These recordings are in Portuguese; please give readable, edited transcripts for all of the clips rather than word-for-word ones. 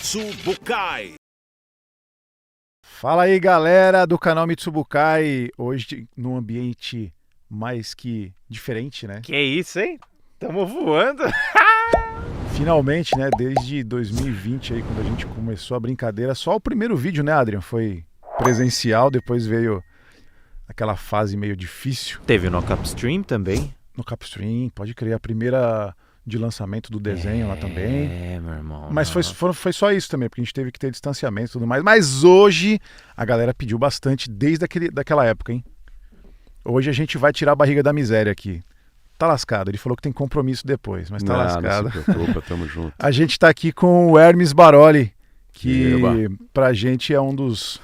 Mitsubukai. Fala aí, galera do canal Mitsubukai. Hoje num ambiente mais que diferente, né? Que isso, hein? Tamo voando. Finalmente, né? Desde 2020 aí, quando a gente começou a brincadeira, só o primeiro vídeo, né, Adrian? Foi presencial, depois veio aquela fase meio difícil. Teve no Capstream também. No Capstream, pode crer, a primeira de lançamento do desenho lá também. É, meu irmão. Mas foi só isso também, porque a gente teve que ter distanciamento e tudo mais. Mas hoje a galera pediu bastante desde daquela época, hein? Hoje a gente vai tirar a barriga da miséria aqui. Tá lascado, ele falou que tem compromisso depois, mas tá lascado. Não se preocupa, tamo junto. A gente tá aqui com o Hermes Baroli, que pra gente é um dos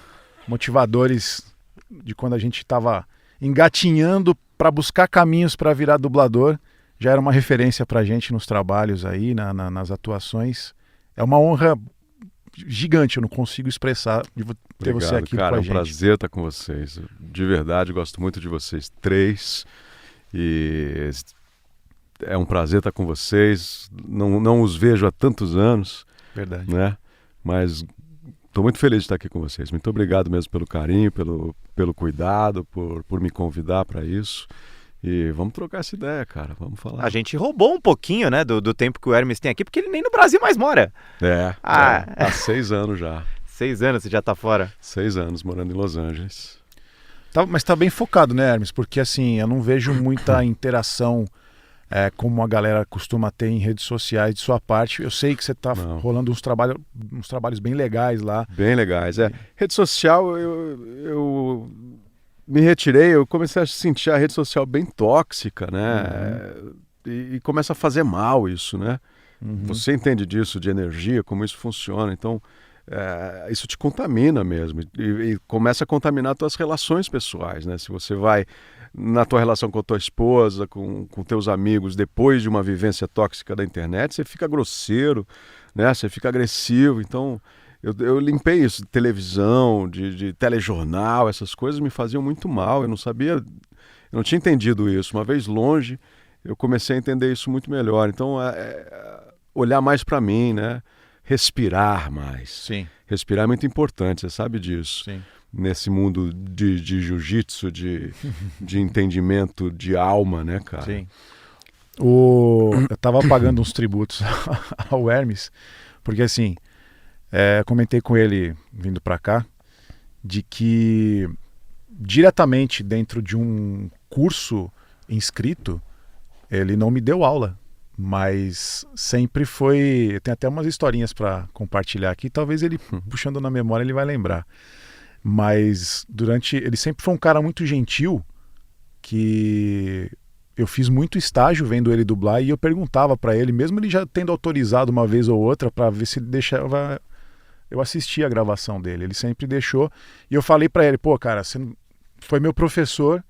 motivadores de quando a gente tava engatinhando pra buscar caminhos pra virar dublador. Já era uma referência pra gente nos trabalhos aí, nas atuações. É uma honra gigante, eu não consigo expressar de ter Obrigado, você aqui cara, com a gente. É um prazer estar com vocês. De verdade, gosto muito de vocês três. E é um prazer estar com vocês. Não os vejo há tantos anos. Verdade. Né? Mas estou muito feliz de estar aqui com vocês. Muito obrigado mesmo pelo carinho, pelo cuidado, por me convidar para isso. E vamos trocar essa ideia, cara. Vamos falar. A gente roubou um pouquinho, né, do tempo que o Hermes tem aqui, porque ele nem no Brasil mais mora. Há 6 anos já. 6 anos você já tá fora. 6 anos morando em Los Angeles. Mas tá bem focado, né, Hermes? Porque assim, eu não vejo muita interação como a galera costuma ter em redes sociais de sua parte. Eu sei que você tá rolando uns trabalhos bem legais lá. Bem legais, Rede social, eu me retirei, eu comecei a sentir a rede social bem tóxica, né? E começa a fazer mal isso, né? Você entende disso, de energia, como isso funciona, então isso te contamina mesmo e começa a contaminar tuas relações pessoais, né? Se você vai na tua relação com a tua esposa, com teus amigos, depois de uma vivência tóxica da internet, você fica grosseiro, né? Você fica agressivo, então eu limpei isso, de televisão, de telejornal, essas coisas me faziam muito mal, eu não tinha entendido isso. Uma vez longe, eu comecei a entender isso muito melhor. Então, olhar mais para mim, né? Respirar mais. Sim. Respirar é muito importante, você sabe disso. Sim. Nesse mundo de jiu-jitsu, de entendimento de alma, né, cara? Sim. Eu tava pagando uns tributos ao Hermes, porque assim... comentei com ele vindo para cá de que diretamente dentro de um curso inscrito ele não me deu aula, mas sempre foi, tem até umas historinhas para compartilhar aqui, talvez ele puxando na memória ele vai lembrar, mas ele sempre foi um cara muito gentil, que eu fiz muito estágio vendo ele dublar e eu perguntava para ele, mesmo ele já tendo autorizado uma vez ou outra para ver se ele deixava eu assisti a gravação dele, ele sempre deixou, e eu falei pra ele, pô, cara, você foi meu professor,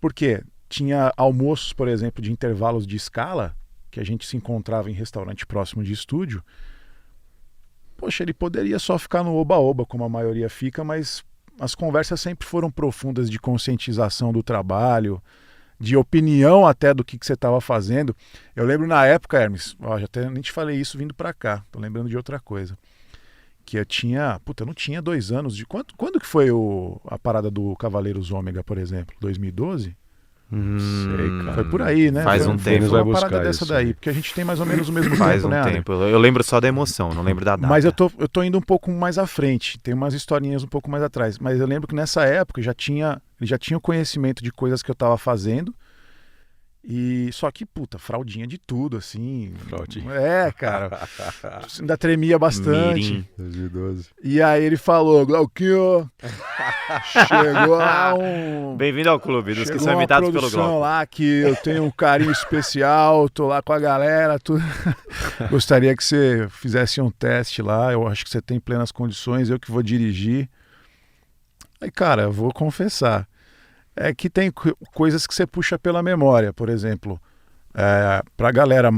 porque tinha almoços, por exemplo, de intervalos de escala, que a gente se encontrava em restaurante próximo de estúdio. Poxa, ele poderia só ficar no oba-oba, como a maioria fica, mas as conversas sempre foram profundas de conscientização do trabalho, de opinião até do que você estava fazendo. Eu lembro na época, Hermes, já até nem te falei isso vindo pra cá, tô lembrando de outra coisa. Que eu não tinha 2 anos de... Quando que foi a parada do Cavaleiros Ômega, por exemplo? 2012? Sei, cara. Foi por aí, né? Faz um tempo. Foi uma parada dessa daí, porque a gente tem mais ou menos o mesmo Faz tempo, né? um tempo. Eu lembro só da emoção, não lembro da data. Mas eu tô indo um pouco mais à frente, tem umas historinhas um pouco mais atrás, mas eu lembro que nessa época ele já tinha o conhecimento de coisas que eu tava fazendo. E só que, fraldinha de tudo, assim. Fraldinha. Cara. Ainda tremia bastante. Mirim. 2012. E aí ele falou, Glauquinho, chegou lá Bem-vindo ao clube dos que são imitados pelo Glauco. lá que eu tenho um carinho especial, tô lá com a galera, gostaria que você fizesse um teste lá, eu acho que você tem plenas condições, eu que vou dirigir. Aí, cara, eu vou confessar. É que tem coisas que você puxa pela memória, por exemplo, pra galera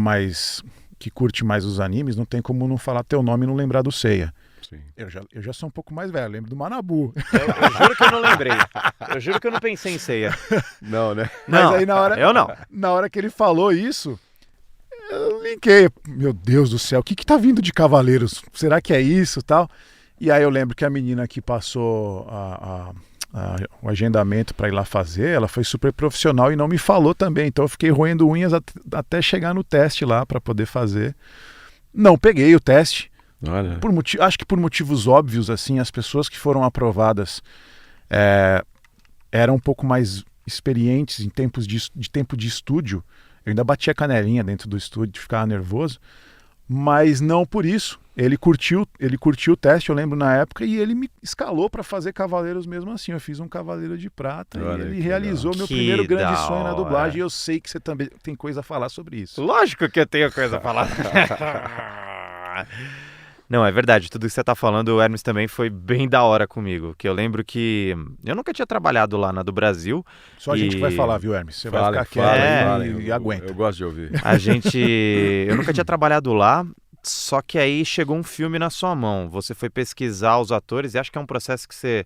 que curte mais os animes, não tem como não falar teu nome e não lembrar do Seiya. Sim. Eu já sou um pouco mais velho, lembro do Manabu. Eu juro que eu não lembrei. Eu juro que eu não pensei em Seiya. Não, né? Mas Não, aí eu não. na hora que ele falou isso, eu brinquei. Meu Deus do céu, o que tá vindo de Cavaleiros? Será que é isso e tal? E aí eu lembro que a menina que passou o agendamento para ir lá fazer, ela foi super profissional e não me falou também. Então eu fiquei roendo unhas até chegar no teste lá para poder fazer. Não peguei o teste. Olha. Acho que por motivos óbvios, assim, as pessoas que foram aprovadas eram um pouco mais experientes em tempos de tempo de estúdio. Eu ainda bati a canelinha dentro do estúdio de ficar nervoso, mas não por isso. Ele curtiu o teste, eu lembro na época, e ele me escalou para fazer Cavaleiros mesmo assim. Eu fiz um Cavaleiro de Prata e ele realizou meu primeiro grande sonho na dublagem. E eu sei que você também tem coisa a falar sobre isso. Lógico que eu tenho coisa a falar. Não, é verdade. Tudo que você tá falando, o Hermes também foi bem da hora comigo. Que eu lembro que eu nunca tinha trabalhado lá na do Brasil. Só a gente que vai falar, viu, Hermes? Você vai ficar quieto e aguenta. Eu gosto de ouvir. Eu nunca tinha trabalhado lá, só que aí chegou um filme na sua mão. Você foi pesquisar os atores e acho que é um processo que você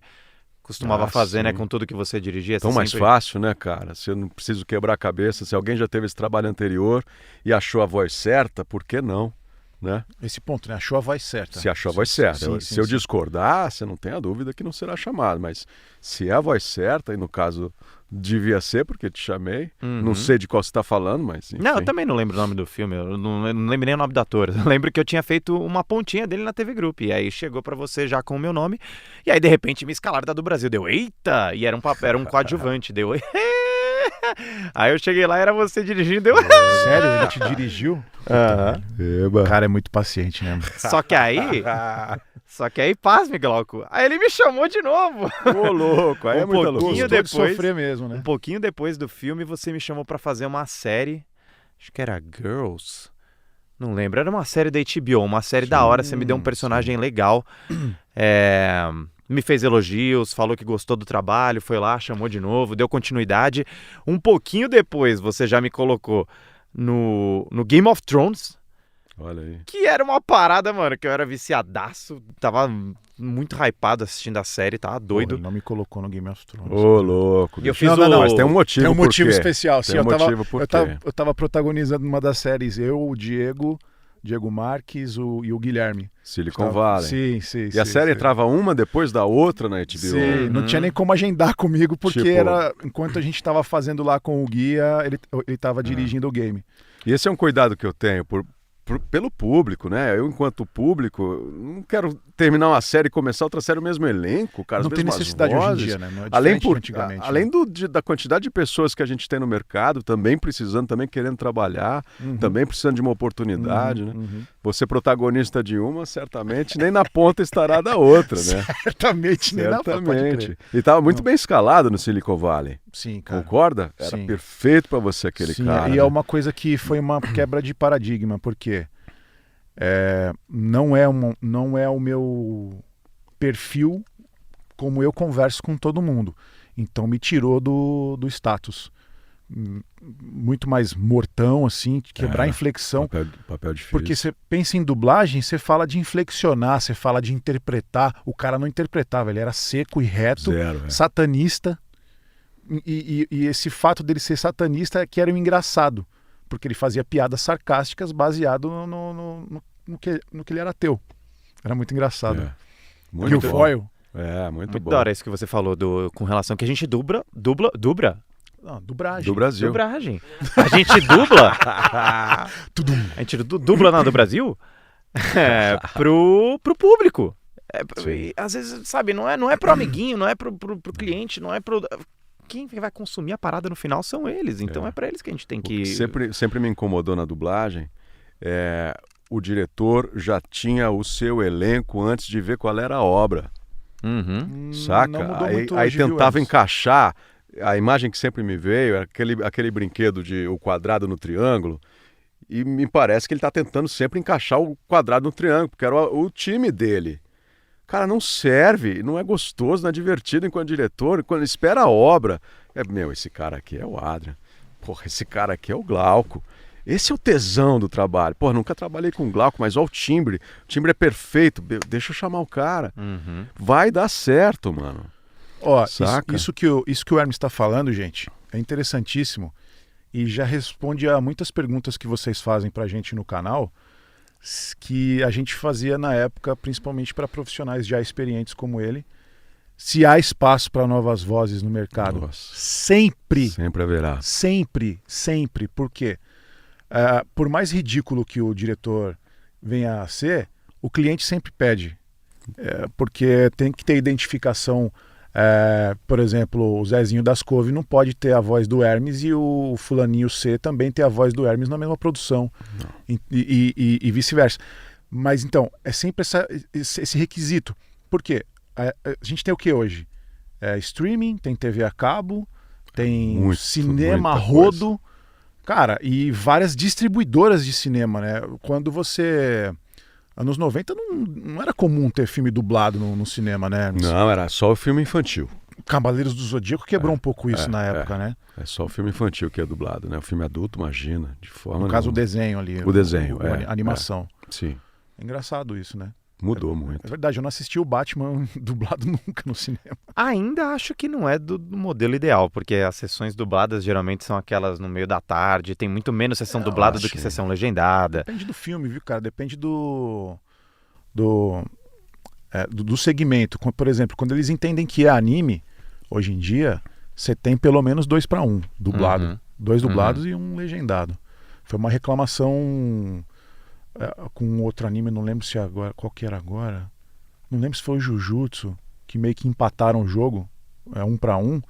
costumava fazer, né? Com tudo que você dirigia. Tão mais fácil, né, cara? Você não precisa quebrar a cabeça. Se alguém já teve esse trabalho anterior e achou a voz certa, por que não? Né? Esse ponto, né? Achou a voz certa. Se achou a voz certa. Se eu discordar, você não tem a dúvida que não será chamado. Mas se é a voz certa, e no caso devia ser, porque te chamei, não sei de qual você está falando, mas enfim. Não, eu também não lembro o nome do filme, eu não lembro nem o nome do ator. Eu lembro que eu tinha feito uma pontinha dele na TV Group, e aí chegou pra você já com o meu nome, e aí de repente me escalaram da do Brasil. Deu, eita! E era um coadjuvante, deu... Aí eu cheguei lá, era você dirigindo, deu... Sério? Ele te dirigiu? O cara é muito paciente, né? Só que aí, pasme, Glauco. Aí ele me chamou de novo. Ô, louco, aí é muito louco. Depois, sofrer mesmo, né? Um pouquinho depois do filme, você me chamou pra fazer uma série, acho que era Girls, não lembro, era uma série da HBO, uma série da hora, você me deu um personagem legal, me fez elogios, falou que gostou do trabalho, foi lá, chamou de novo, deu continuidade. Um pouquinho depois, você já me colocou no Game of Thrones. Olha aí. Que era uma parada, mano, que eu era viciadaço, tava muito hypado assistindo a série, tava doido. Porra, ele não me colocou no Game of Thrones. Ô, louco. E eu fiz não, mas tem um motivo. Tem um motivo especial. Tem um motivo por quê? Eu tava protagonizando uma das séries, o Diego Marques e o Guilherme. Silicon Valley. Sim. E a série entrava uma depois da outra na HBO. Sim, não tinha nem como agendar comigo, porque era enquanto a gente tava fazendo lá com o guia, ele tava dirigindo o game. E esse é um cuidado que eu tenho pelo público, né? Eu, enquanto público, não quero terminar uma série e começar outra série, o mesmo elenco, cara. Não tem necessidade vozes, hoje em dia, né? Não é antigamente. Além da quantidade de pessoas que a gente tem no mercado, também precisando, também querendo trabalhar, também precisando de uma oportunidade, né? Você protagonista de uma, certamente, nem na ponta estará da outra, né? Certamente, nem na ponta, pode crer. E estava muito bem escalado no Silicon Valley. Sim, cara. Concorda? Era perfeito para você aquele cara. E né? é uma coisa que foi uma quebra de paradigma, porque não é o meu perfil como eu converso com todo mundo. Então me tirou do status. Muito mais mortão, assim, quebrar a inflexão. Papel difícil. Porque você pensa em dublagem, você fala de inflexionar, você fala de interpretar. O cara não interpretava, ele era seco e reto, satanista. E esse fato dele ser satanista é que era o engraçado, porque ele fazia piadas sarcásticas baseado no que ele era ateu. Era muito engraçado. Muito e o foil. Muito bom. Da hora isso que você falou com relação que a gente dubra? Não, dublagem. Do Brasil. Dublagem. A gente dubla. A gente dubla do Brasil pro público. Às vezes, sabe, não é pro amiguinho, não é pro cliente, não é pro... Quem vai consumir a parada no final são eles. Então é pra eles que a gente tem que... Sempre me incomodou na dublagem. O diretor já tinha o seu elenco antes de ver qual era a obra. Saca? Aí tentava encaixar. A imagem que sempre me veio era aquele brinquedo de o quadrado no triângulo. E me parece que ele está tentando sempre encaixar o quadrado no triângulo, porque era o time dele. Cara, não serve, não é gostoso, não é divertido enquanto diretor. Quando espera a obra, esse cara aqui é o Adrian. Porra, esse cara aqui é o Glauco. Esse é o tesão do trabalho. Porra, nunca trabalhei com Glauco, mas olha o timbre. O timbre é perfeito. Deixa eu chamar o cara. Vai dar certo, mano. Ó, isso que o Hermes está falando, gente, é interessantíssimo. e já responde a muitas perguntas que vocês fazem pra gente no canal, que a gente fazia na época, principalmente para profissionais já experientes como ele. Se há espaço para novas vozes no mercado, Nossa. sempre Haverá. Sempre. Por quê? Por mais ridículo que o diretor venha a ser, o cliente sempre pede. Porque tem que ter identificação. Por exemplo, o Zezinho das Couve não pode ter a voz do Hermes e o fulaninho C também ter a voz do Hermes na mesma produção. E vice-versa. Mas então, é sempre esse requisito. Por quê? A gente tem o que hoje? Streaming, tem TV a cabo, tem cinema rodo, cara, e várias distribuidoras de cinema, né? Quando você... Anos 90 não era comum ter filme dublado no cinema, né? Não, era só o filme infantil. Cavaleiros do Zodíaco quebrou um pouco isso na época, né? É só o filme infantil que é dublado, né? O filme adulto, imagina, de forma... No caso, o desenho ali. O desenho, a animação. Sim. É engraçado isso, né? Mudou muito. É verdade, eu não assisti o Batman dublado nunca no cinema. Ainda acho que não é do modelo ideal, porque as sessões dubladas geralmente são aquelas no meio da tarde, tem muito menos sessão dublada do que sessão legendada. Depende do filme, viu, cara? Depende do segmento. Por exemplo, quando eles entendem que é anime, hoje em dia, você tem pelo menos 2-1 dublado. Uhum. 2 dublados e um legendado. Foi uma reclamação... com outro anime, não lembro se agora, qual que era agora, não lembro se foi o Jujutsu, que meio que empataram o jogo 1-1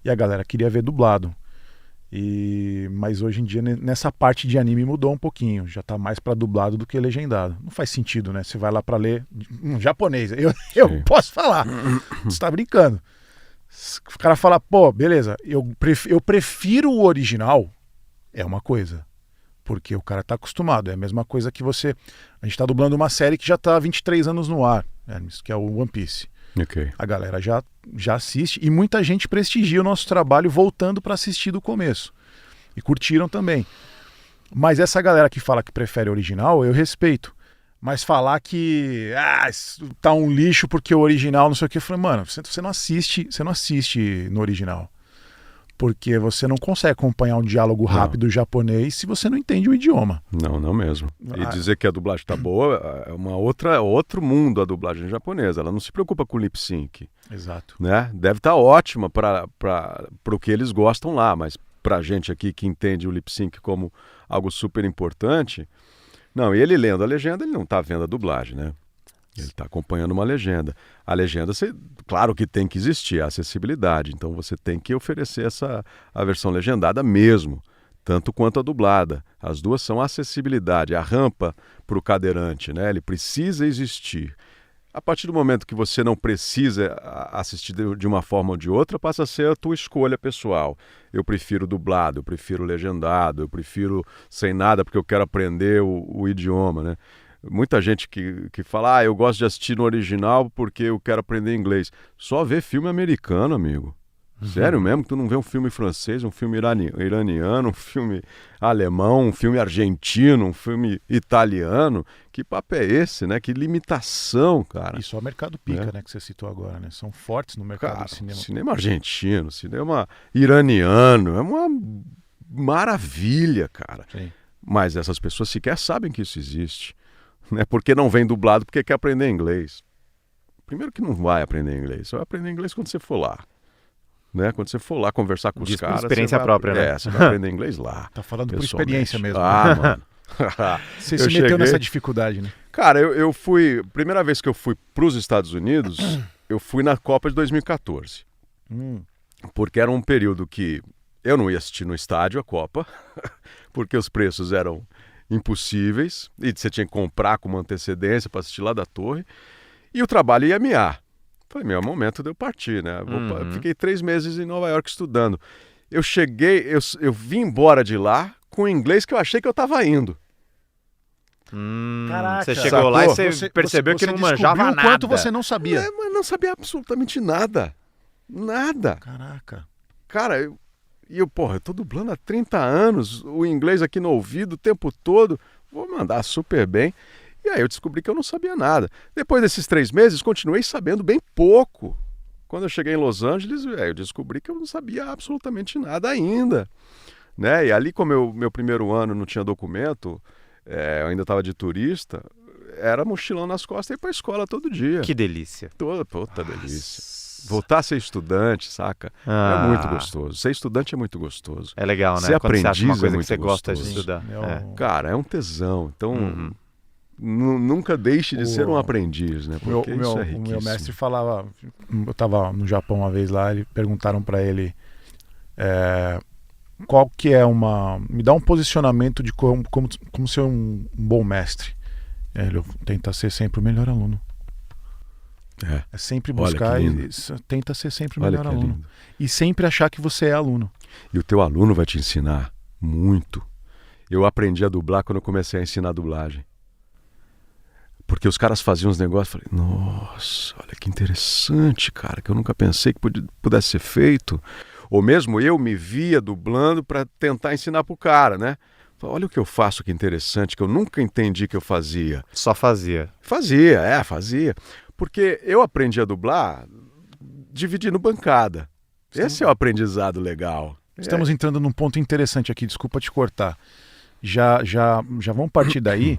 e a galera queria ver dublado. Mas hoje em dia nessa parte de anime mudou um pouquinho, já tá mais pra dublado do que legendado. Não faz sentido, né? Você vai lá pra ler um japonês, eu posso falar, você tá brincando. O cara fala, pô, beleza, eu prefiro o original, é uma coisa. Porque o cara tá acostumado. É a mesma coisa que você... A gente tá dublando uma série que já tá há 23 anos no ar, Hermes, que é o One Piece. Okay. A galera já assiste e muita gente prestigia o nosso trabalho voltando para assistir do começo. E curtiram também. Mas essa galera que fala que prefere o original, eu respeito. Mas falar que tá um lixo porque o original não sei o que, eu falei, mano, você não assiste no original. Porque você não consegue acompanhar um diálogo rápido japonês se você não entende o idioma. Não mesmo. E dizer que a dublagem tá boa é outro mundo a dublagem japonesa. Ela não se preocupa com lip sync. Exato. Né? Deve estar ótima para o que eles gostam lá, mas pra gente aqui que entende o lip sync como algo super importante... Não, e ele lendo a legenda, ele não está vendo a dublagem, né? Ele está acompanhando uma legenda. A legenda, claro que tem que existir a acessibilidade, então você tem que oferecer a versão legendada mesmo, tanto quanto a dublada. As duas são acessibilidade, a rampa para o cadeirante, né? Ele precisa existir. A partir do momento que você não precisa assistir de uma forma ou de outra, passa a ser a tua escolha pessoal. Eu prefiro dublado, eu prefiro legendado, eu prefiro sem nada porque eu quero aprender o idioma, né? Muita gente que fala, eu gosto de assistir no original porque eu quero aprender inglês. Só vê filme americano, amigo. Sério mesmo que tu não vê um filme francês, um filme iraniano, um filme alemão, um filme argentino, um filme italiano? Que papo é esse, né? Que limitação, cara. E só o mercado pica, né? Que você citou agora, né? São fortes no mercado de cinema. Cinema argentino, cinema iraniano, é uma maravilha, cara. Sim. Mas essas pessoas sequer sabem que isso existe. Né? Porque não vem dublado porque quer aprender inglês. Primeiro que não vai aprender inglês, você vai aprender inglês quando você for lá. Né? Quando você for lá conversar com os caras... experiência própria, né? Você vai aprender inglês lá. Tá falando por experiência mesmo. Mano. Você se meteu nessa dificuldade, né? Cara, eu fui... Primeira vez que eu fui para os Estados Unidos, eu fui na Copa de 2014. Porque era um período que eu não ia assistir no estádio a Copa, porque os preços eram impossíveis, e você tinha que comprar com uma antecedência para assistir lá da torre, e o trabalho ia miar. Falei, é momento de eu partir, né? Fiquei 3 meses em Nova York estudando. Eu cheguei, eu vim embora de lá com o inglês que eu achei que eu estava indo. Caraca, você chegou lá e você percebeu que não manjava nada. O quanto você não sabia. Mas não sabia absolutamente nada. Nada. Caraca. Cara, eu tô dublando há 30 anos, o inglês aqui no ouvido o tempo todo, vou mandar super bem. E aí eu descobri que eu não sabia nada. Depois desses 3 meses, continuei sabendo bem pouco. Quando eu cheguei em Los Angeles, eu descobri que eu não sabia absolutamente nada ainda. né? E ali, como meu primeiro ano não tinha documento, eu ainda estava de turista, era mochilão nas costas e ir para a escola todo dia. Que delícia. Puta delícia. Voltar a ser estudante, saca? É muito gostoso. Ser estudante é muito gostoso. É legal, né? Ser Quando você acha uma aprendiz coisa é que você muito gosta de gostoso. estudar. Cara, é um tesão. Então, nunca deixe de ser um aprendiz, né? Porque isso é riquíssimo. O meu mestre falava, eu estava no Japão uma vez lá, perguntaram para ele qual que é me dá um posicionamento de como ser um bom mestre. Ele tenta ser sempre o melhor aluno. É sempre buscar e tenta ser sempre o melhor aluno. Lindo. E sempre achar que você é aluno. E o teu aluno vai te ensinar muito. Eu aprendi a dublar quando eu comecei a ensinar dublagem. Porque os caras faziam uns negócios, falei, nossa, olha que interessante, cara, que eu nunca pensei que pudesse ser feito. Ou mesmo eu me via dublando para tentar ensinar pro cara, né? Falei, olha o que eu faço, que interessante, que eu nunca entendi que eu fazia. Só fazia. Fazia. Porque eu aprendi a dublar dividindo bancada. Esse é o aprendizado legal. Estamos entrando num ponto interessante aqui, desculpa te cortar. Já vamos partir daí,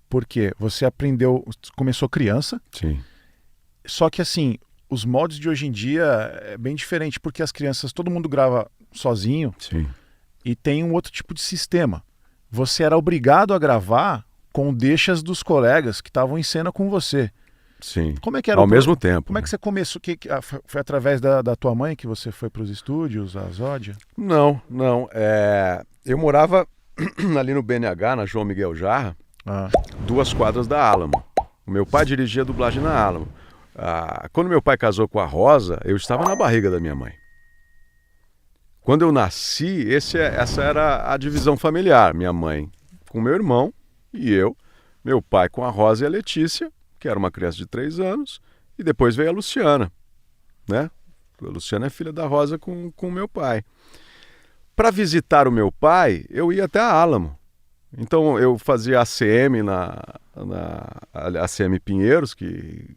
porque você começou criança. Sim. Só que assim, os moldes de hoje em dia é bem diferente, porque as crianças, todo mundo grava sozinho. Sim. E tem um outro tipo de sistema. Você era obrigado a gravar com deixas dos colegas que estavam em cena com você. Sim, como é que era ao mesmo tempo. Como é que você começou? Foi através da tua mãe que você foi para os estúdios, a Zódia? Não. Eu morava ali no BNH, na João Miguel Jarra, 2 quadras da Alamo. O meu pai dirigia a dublagem na Alamo. Quando meu pai casou com a Rosa, eu estava na barriga da minha mãe. Quando eu nasci, essa era a divisão familiar. Minha mãe com meu irmão e eu. Meu pai com a Rosa e a Letícia, que era uma criança de 3 anos, e depois veio a Luciana, né? A Luciana é filha da Rosa com o meu pai. Para visitar o meu pai, eu ia até a Alamo. Então eu fazia ACM na ACM Pinheiros, que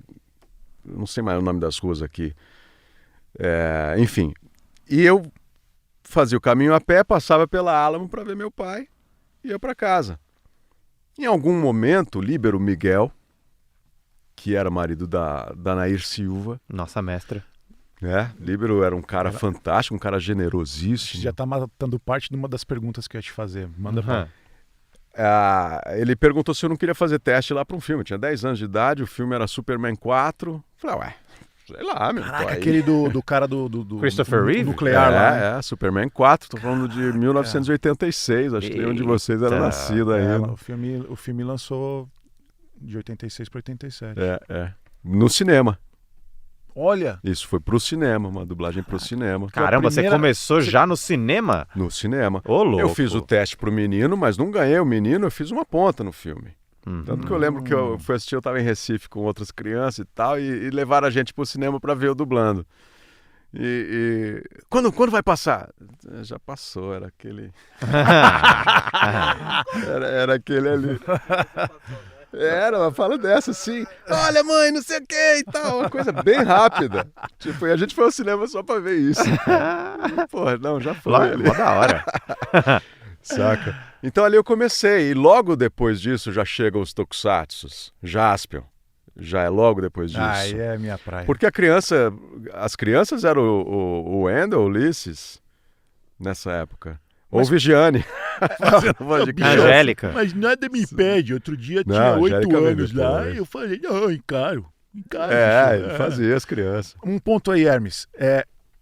não sei mais o nome das ruas aqui. Enfim, e eu fazia o caminho a pé, passava pela Alamo para ver meu pai e ia para casa. Em algum momento, Líbero Miguel, que era marido da Nair Silva. Nossa mestra. Líbero era um cara fantástico, um cara generosíssimo. Já está matando parte de uma das perguntas que eu ia te fazer. Manda pra... Ele perguntou se eu não queria fazer teste lá para um filme. Eu tinha 10 anos de idade, o filme era Superman 4. Falei, sei lá, meu pai. Aquele do cara do Christopher Reeve? Nuclear lá. Superman 4, tô falando de 1986, acho que nenhum de vocês era nascido ainda. O filme lançou de 86 para 87. No cinema. Olha! Isso foi pro cinema, uma dublagem pro cinema. Caramba, você começou já no cinema? No cinema. Ô, louco. Eu fiz o teste pro menino, mas não ganhei o menino, eu fiz uma ponta no filme. Tanto que eu lembro que eu fui assistir, eu estava em Recife com outras crianças e tal, e levaram a gente pro cinema para ver eu dublando. Quando vai passar? Já passou, era aquele... era aquele ali. Era uma fala dessa, assim, olha mãe, não sei o que e tal, uma coisa bem rápida. Tipo, e a gente foi ao cinema só pra ver isso. Porra, não, já foi. Mó da hora. Saca? Então ali eu comecei, e logo depois disso já chegam os tokusatsus, Jaspion, já é logo depois disso. Aí é minha praia. Porque as crianças eram o Wendell, o Ulisses, nessa época. Ou Vigiane. Angélica. Mas nada me impede. Outro dia tinha 8 anos lá e eu falei, não, encaro. Ele fazia as crianças. Um ponto aí, Hermes.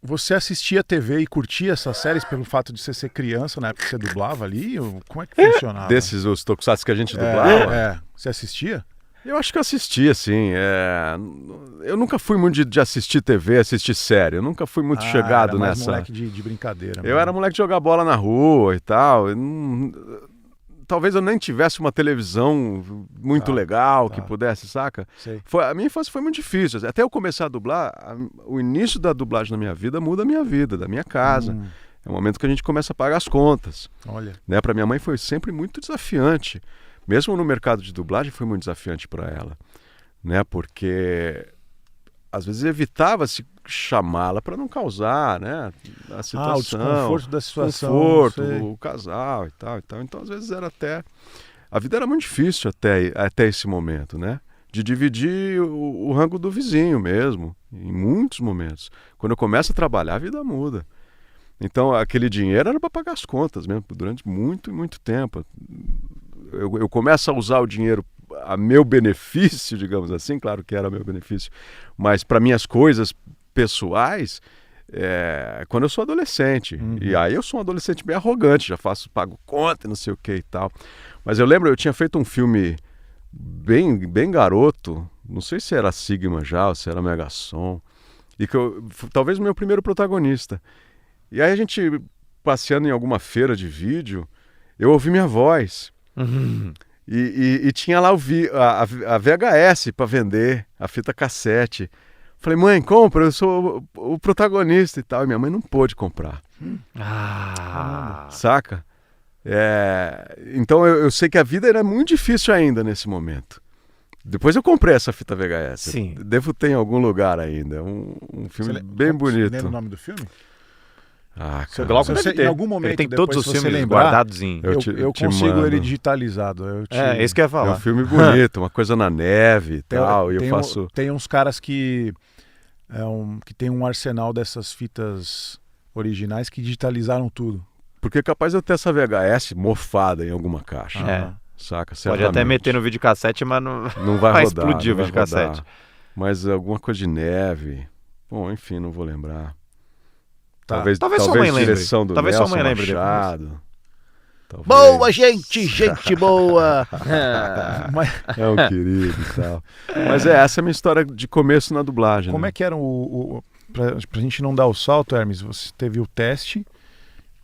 Você assistia TV e curtia essas séries pelo fato de você ser criança na época que você dublava ali? Como é que funcionava? Desses, os tokusatsu que a gente dublava? Você assistia? Eu acho que eu assistia, sim. Eu nunca fui muito de assistir TV, assistir série. Eu nunca fui muito chegado era mais nessa. Moleque de brincadeira. Eu era moleque de jogar bola na rua e tal. Talvez eu nem tivesse uma televisão muito legal que pudesse, saca? A minha infância foi muito difícil. Até eu começar a dublar, o início da dublagem na minha vida muda a minha vida, da minha casa. É o momento que a gente começa a pagar as contas. Olha. Né? Para minha mãe foi sempre muito desafiante. Mesmo no mercado de dublagem foi muito desafiante para ela. Né? Porque às vezes evitava-se chamá-la para não causar, né, a situação. O desconforto da situação. Conforto, o casal e tal, e tal. Então, às vezes, era até... A vida era muito difícil até esse momento, né? De dividir o rango do vizinho mesmo, em muitos momentos. Quando eu começo a trabalhar, a vida muda. Então, aquele dinheiro era para pagar as contas mesmo, durante muito, muito tempo. Eu começo a usar o dinheiro a meu benefício, digamos assim, claro que era meu benefício, mas para minhas coisas pessoais, quando eu sou adolescente. E aí eu sou um adolescente bem arrogante, pago conta, não sei o que e tal. Mas eu lembro, eu tinha feito um filme bem garoto, não sei se era Sigma já, ou se era Megasom, e talvez o meu primeiro protagonista. E aí a gente, passeando em alguma feira de vídeo, eu ouvi minha voz. E tinha lá a VHS para vender, a fita cassete. Falei, mãe, compra, eu sou o protagonista e tal. E minha mãe não pôde comprar. Saca? Então eu sei que a vida era muito difícil ainda nesse momento. Depois eu comprei essa fita VHS. Sim. Devo ter em algum lugar ainda. Um filme bem bonito. Você lembra o nome do filme? Cara. Logo deve ter. Em algum momento, ele tem todos os se você filmes lembrar, guardados em... Eu consigo ele digitalizado. É isso que eu ia falar. É um filme bonito, uma coisa na neve e tal. E eu faço... Tem uns caras que tem um arsenal dessas fitas originais que digitalizaram tudo. Porque é capaz de eu ter essa VHS mofada em alguma caixa. Saca? Pode até meter no videocassete, mas não vai rodar, explodir o videocassete. Mas alguma coisa de neve. Bom, enfim, não vou lembrar. Tá. Talvez sua mãe lembre. Direção do Talvez Nelson sua mãe lembre Machado. Boa, gente boa! É um querido e tal. Mas essa é a minha história de começo na dublagem. Como é que era pra gente não dar o salto, Hermes, você teve o teste,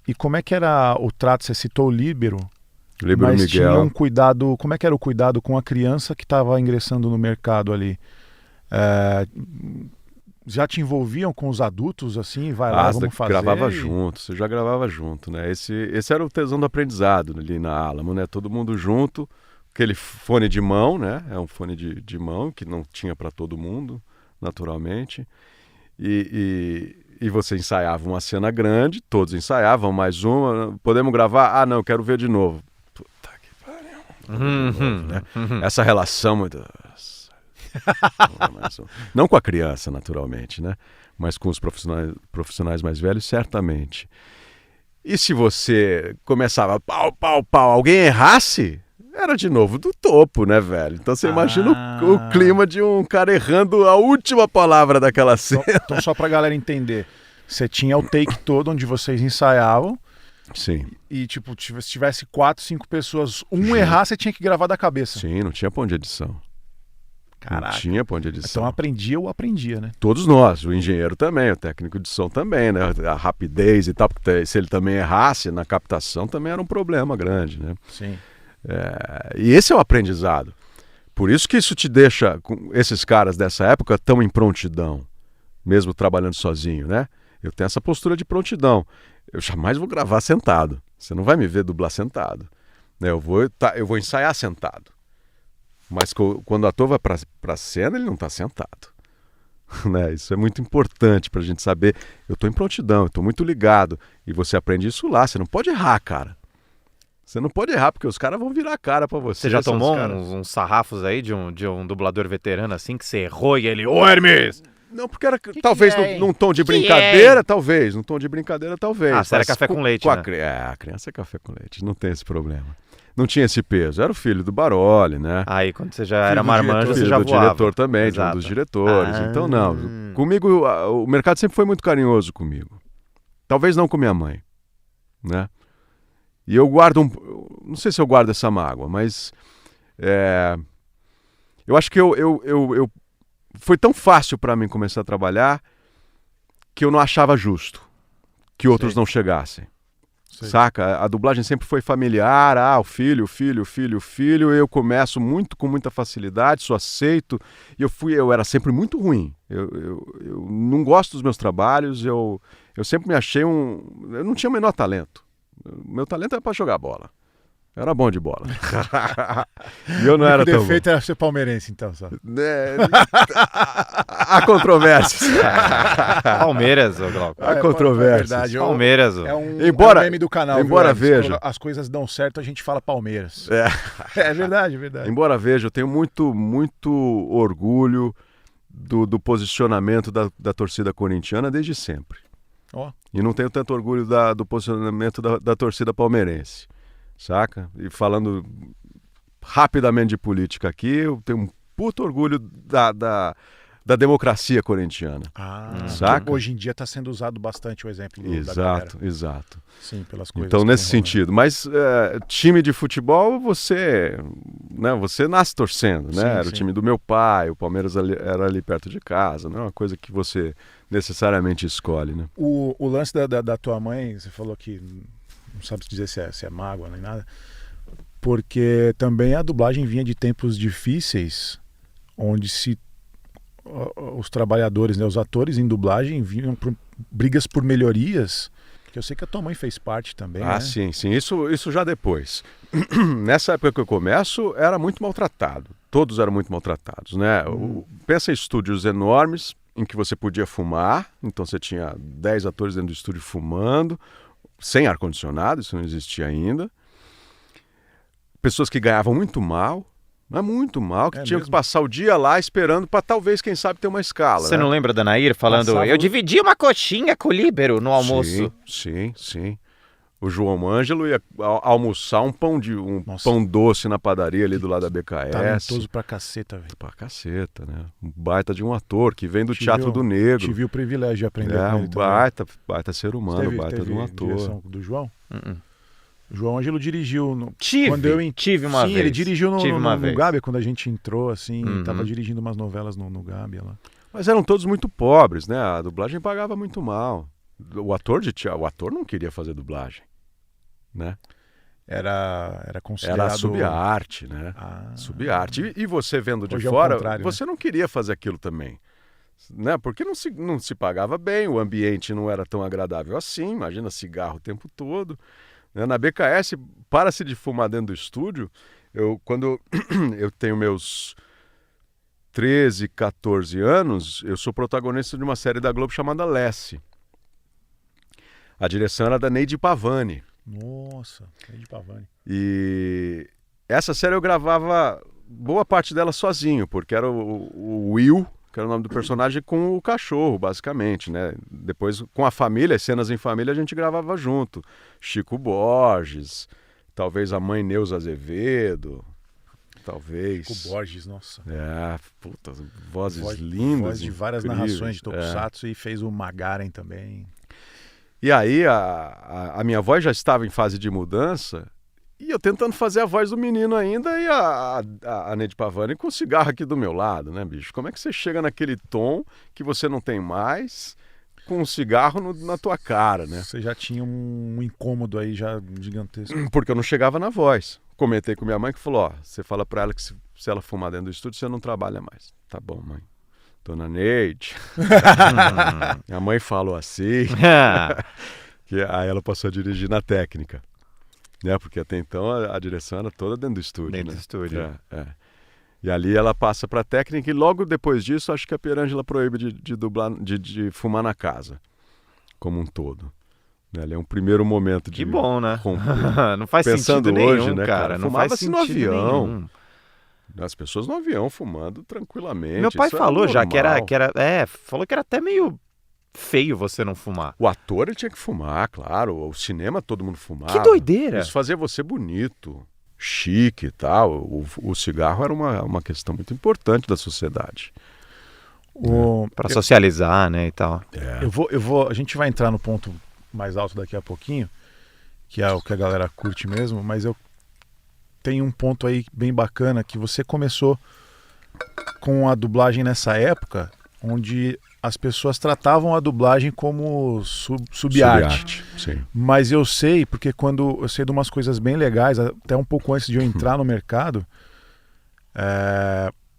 e como é que era o trato? Você citou o líbero, Líbero mas Miguel. tinha um cuidado, como é que era o cuidado com a criança que estava ingressando no mercado ali? Já te envolviam com os adultos, assim, vai lá, vamos fazer? Gravava junto, você já gravava junto, né? Esse era o tesão do aprendizado ali na Alamo, né? Todo mundo junto, aquele fone de mão, né? É um fone de mão que não tinha para todo mundo, naturalmente. E você ensaiava uma cena grande, todos ensaiavam mais uma, podemos gravar? Não, quero ver de novo. Puta que pariu. Né? Essa relação muito... Não com a criança, naturalmente, né? Mas com os profissionais mais velhos, certamente. E se você começava pau, alguém errasse, era de novo do topo, né, velho? Então você imagina o clima de um cara errando a última palavra daquela cena. Então só pra galera entender, você tinha o take todo onde vocês ensaiavam. Sim. E tipo, se tivesse 4, 5 pessoas, errar, você tinha que gravar da cabeça. Sim, não tinha ponto de edição. Caraca. Não tinha ponto de edição. Então aprendia, né? Todos nós, o engenheiro também, o técnico de som também, né? A rapidez e tal, porque se ele também errasse na captação também era um problema grande, né? Sim. E esse é o aprendizado. Por isso que isso te deixa, com esses caras dessa época, tão em prontidão, mesmo trabalhando sozinho, né? Eu tenho essa postura de prontidão. Eu jamais vou gravar sentado. Você não vai me ver dublar sentado. Eu vou ensaiar sentado. Mas quando o ator vai para a cena, ele não está sentado. Né? Isso é muito importante para a gente saber. Eu estou em prontidão, eu estou muito ligado. E você aprende isso lá. Você não pode errar, cara. Você não pode errar, porque os caras vão virar a cara para você. Você já tomou uns sarrafos aí de um dublador veterano assim, que você errou e ele... Ô, Hermes! Não, porque era talvez num tom de brincadeira, talvez. Num tom de brincadeira, talvez. Era café com leite, né? A criança é café com leite. Não tem esse problema. Não tinha esse peso. Era o filho do Baroli, né? Aí, quando você já era marmanjo, você já voava. Filho do diretor também, de um dos diretores. Então, não. Comigo, o mercado sempre foi muito carinhoso comigo. Talvez não com minha mãe, né? E eu guardo não sei se eu guardo essa mágoa, mas... eu acho que foi tão fácil para mim começar a trabalhar que eu não achava justo que outros não chegassem. Sei. Saca? A dublagem sempre foi familiar, o filho, eu começo com muita facilidade, sou aceito, e eu era sempre muito ruim. Eu não gosto dos meus trabalhos, eu sempre me achei eu não tinha o menor talento. Meu talento era para jogar bola. Era bom de bola. E eu não O era único tão bom. defeito era ser palmeirense, então, só. Há controvérsias. Palmeiras, ô Glauco. Há controvérsias. É verdade. Palmeiras, ô. É um, Embora- é um meme do canal. embora viu, Hermes? veja. Quando as coisas dão certo, a gente fala Palmeiras. É. É verdade, é verdade. Embora veja, eu tenho muito orgulho do posicionamento da torcida corintiana desde sempre. Ó. E não tenho tanto orgulho do posicionamento da torcida palmeirense, saca? E falando rapidamente de política aqui, eu tenho um puto orgulho da democracia corintiana. Saca? Que hoje em dia está sendo usado bastante o exemplo da galera. Exato. Sim, pelas coisas. Então, que nesse estão rolando. sentido. Mas time de futebol, você nasce torcendo, né? Sim, Era sim. o time do meu pai, o Palmeiras era ali perto de casa, não é uma coisa que você necessariamente escolhe, né? O lance da tua mãe, você falou que não sabe dizer se é mágoa nem nada, porque também a dublagem vinha de tempos difíceis, onde os trabalhadores, né, os atores em dublagem vinham por brigas por melhorias, que eu sei que a tua mãe fez parte também, né? Sim. Isso já depois. Nessa época que eu começo, era muito maltratado. Todos eram muito maltratados, né? Pensa em estúdios enormes, em que você podia fumar, então você tinha 10 atores dentro do estúdio fumando, sem ar-condicionado, isso não existia ainda. Pessoas que ganhavam muito mal, mas muito mal, que tinham mesmo? que passar o dia lá esperando para talvez, quem sabe, ter uma escala. Você né? não lembra da Nair falando, Passava eu o- dividi uma coxinha com o Líbero no almoço? Sim. O João Ângelo ia almoçar um pão Nossa. pão doce na padaria ali do lado da BKS. Talentoso pra caceta, velho. Pra caceta, né? Um baita de um ator que vem do Tive Teatro o- do Negro. Tive o privilégio de aprender com Um ele também. baita ser humano, Teve baita de um ator. direção do João? Uh-uh. O João Ângelo dirigiu... Tive uma Sim, vez. ele dirigiu Tive uma no vez. Gávea, quando a gente entrou, assim, Uhum. tava dirigindo umas novelas no Gávea lá. Mas eram todos muito pobres, né? A dublagem pagava muito mal. O ator não queria fazer dublagem, né? Era considerado... Era subarte, né? Ah, Subarte. E você vendo de Hoje é o fora, contrário, você não queria fazer aquilo também. Né? Porque não se pagava bem, o ambiente não era tão agradável assim, imagina cigarro o tempo todo. Né? Na BKS, para-se de fumar dentro do estúdio, quando eu tenho meus 13, 14 anos, eu sou protagonista de uma série da Globo chamada Lessie. A direção era da Neide Pavani. Nossa, de Pavani. E essa série eu gravava boa parte dela sozinho, porque era o Will, que era o nome do personagem, com o cachorro, basicamente, né? Depois, com a família, as cenas em família, a gente gravava junto. Chico Borges, talvez a mãe Neuza Azevedo, talvez... Chico Borges, nossa. Puta, vozes lindas. Voz de várias incríveis. narrações de Tokusatsu e fez o Magaren também. E aí a minha voz já estava em fase de mudança e eu tentando fazer a voz do menino ainda e a Neide Pavani com o cigarro aqui do meu lado, né, bicho? Como é que você chega naquele tom que você não tem mais com um cigarro na tua cara, né? Você já tinha um incômodo aí já gigantesco. Porque eu não chegava na voz. Comentei com minha mãe que falou, ó, você fala pra ela que se ela fumar dentro do estúdio, você não trabalha mais. Tá bom, mãe. Dona Neide. Minha mãe falou assim... que aí ela passou a dirigir na técnica, né? Porque até então a direção era toda dentro do estúdio, Dentro né? do estúdio. E ali ela passa para a técnica e logo depois disso acho que a Pierangela proíbe de fumar na casa, como um todo. Né? Ali é um primeiro momento de... Que bom, né? romper. Não faz Pensando sentido nenhum, hoje, né, cara? Não faz Fumava-se no sentido avião. nenhum. As pessoas no avião fumando tranquilamente. Meu pai isso era falou já que normal. falou que era até meio feio você não fumar. O ator ele tinha que fumar, claro. O cinema todo mundo fumava. Que doideira! Isso fazia você bonito, chique e tal. O cigarro era uma questão muito importante da sociedade. Pra socializar, né, e tal. A gente vai entrar no ponto mais alto daqui a pouquinho, que é o que a galera curte mesmo, mas eu tenho um ponto aí bem bacana, que você começou com a dublagem nessa época, onde as pessoas tratavam a dublagem como subarte. Sim. Mas eu sei, porque quando eu sei de umas coisas bem legais, até um pouco antes de eu entrar no mercado,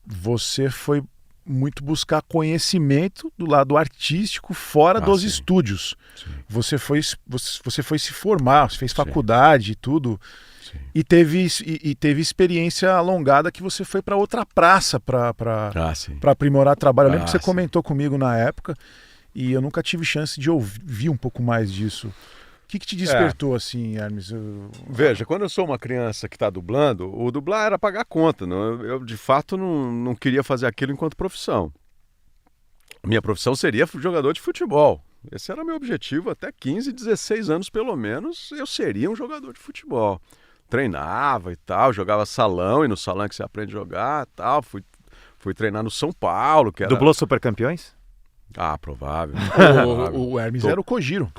você foi muito buscar conhecimento do lado artístico fora dos sim. estúdios. Sim. Você foi se formar, você fez faculdade e tudo, Sim. e teve experiência alongada que você foi para outra praça para Sim. aprimorar trabalho. Eu lembro que você sim. comentou comigo na época e eu nunca tive chance de ouvir um pouco mais disso. O que te despertou assim, Hermes? Veja, quando eu sou uma criança que está dublando, o dublar era pagar conta. Não? Eu de fato, não queria fazer aquilo enquanto profissão. Minha profissão seria jogador de futebol. Esse era meu objetivo até 15, 16 anos pelo menos, eu seria um jogador de futebol. Treinava e tal, jogava salão, e no salão é que você aprende a jogar e tal. Fui treinar no São Paulo. Que era... Dublou Super Campeões? Ah, provável. O Hermes era o Kojiro.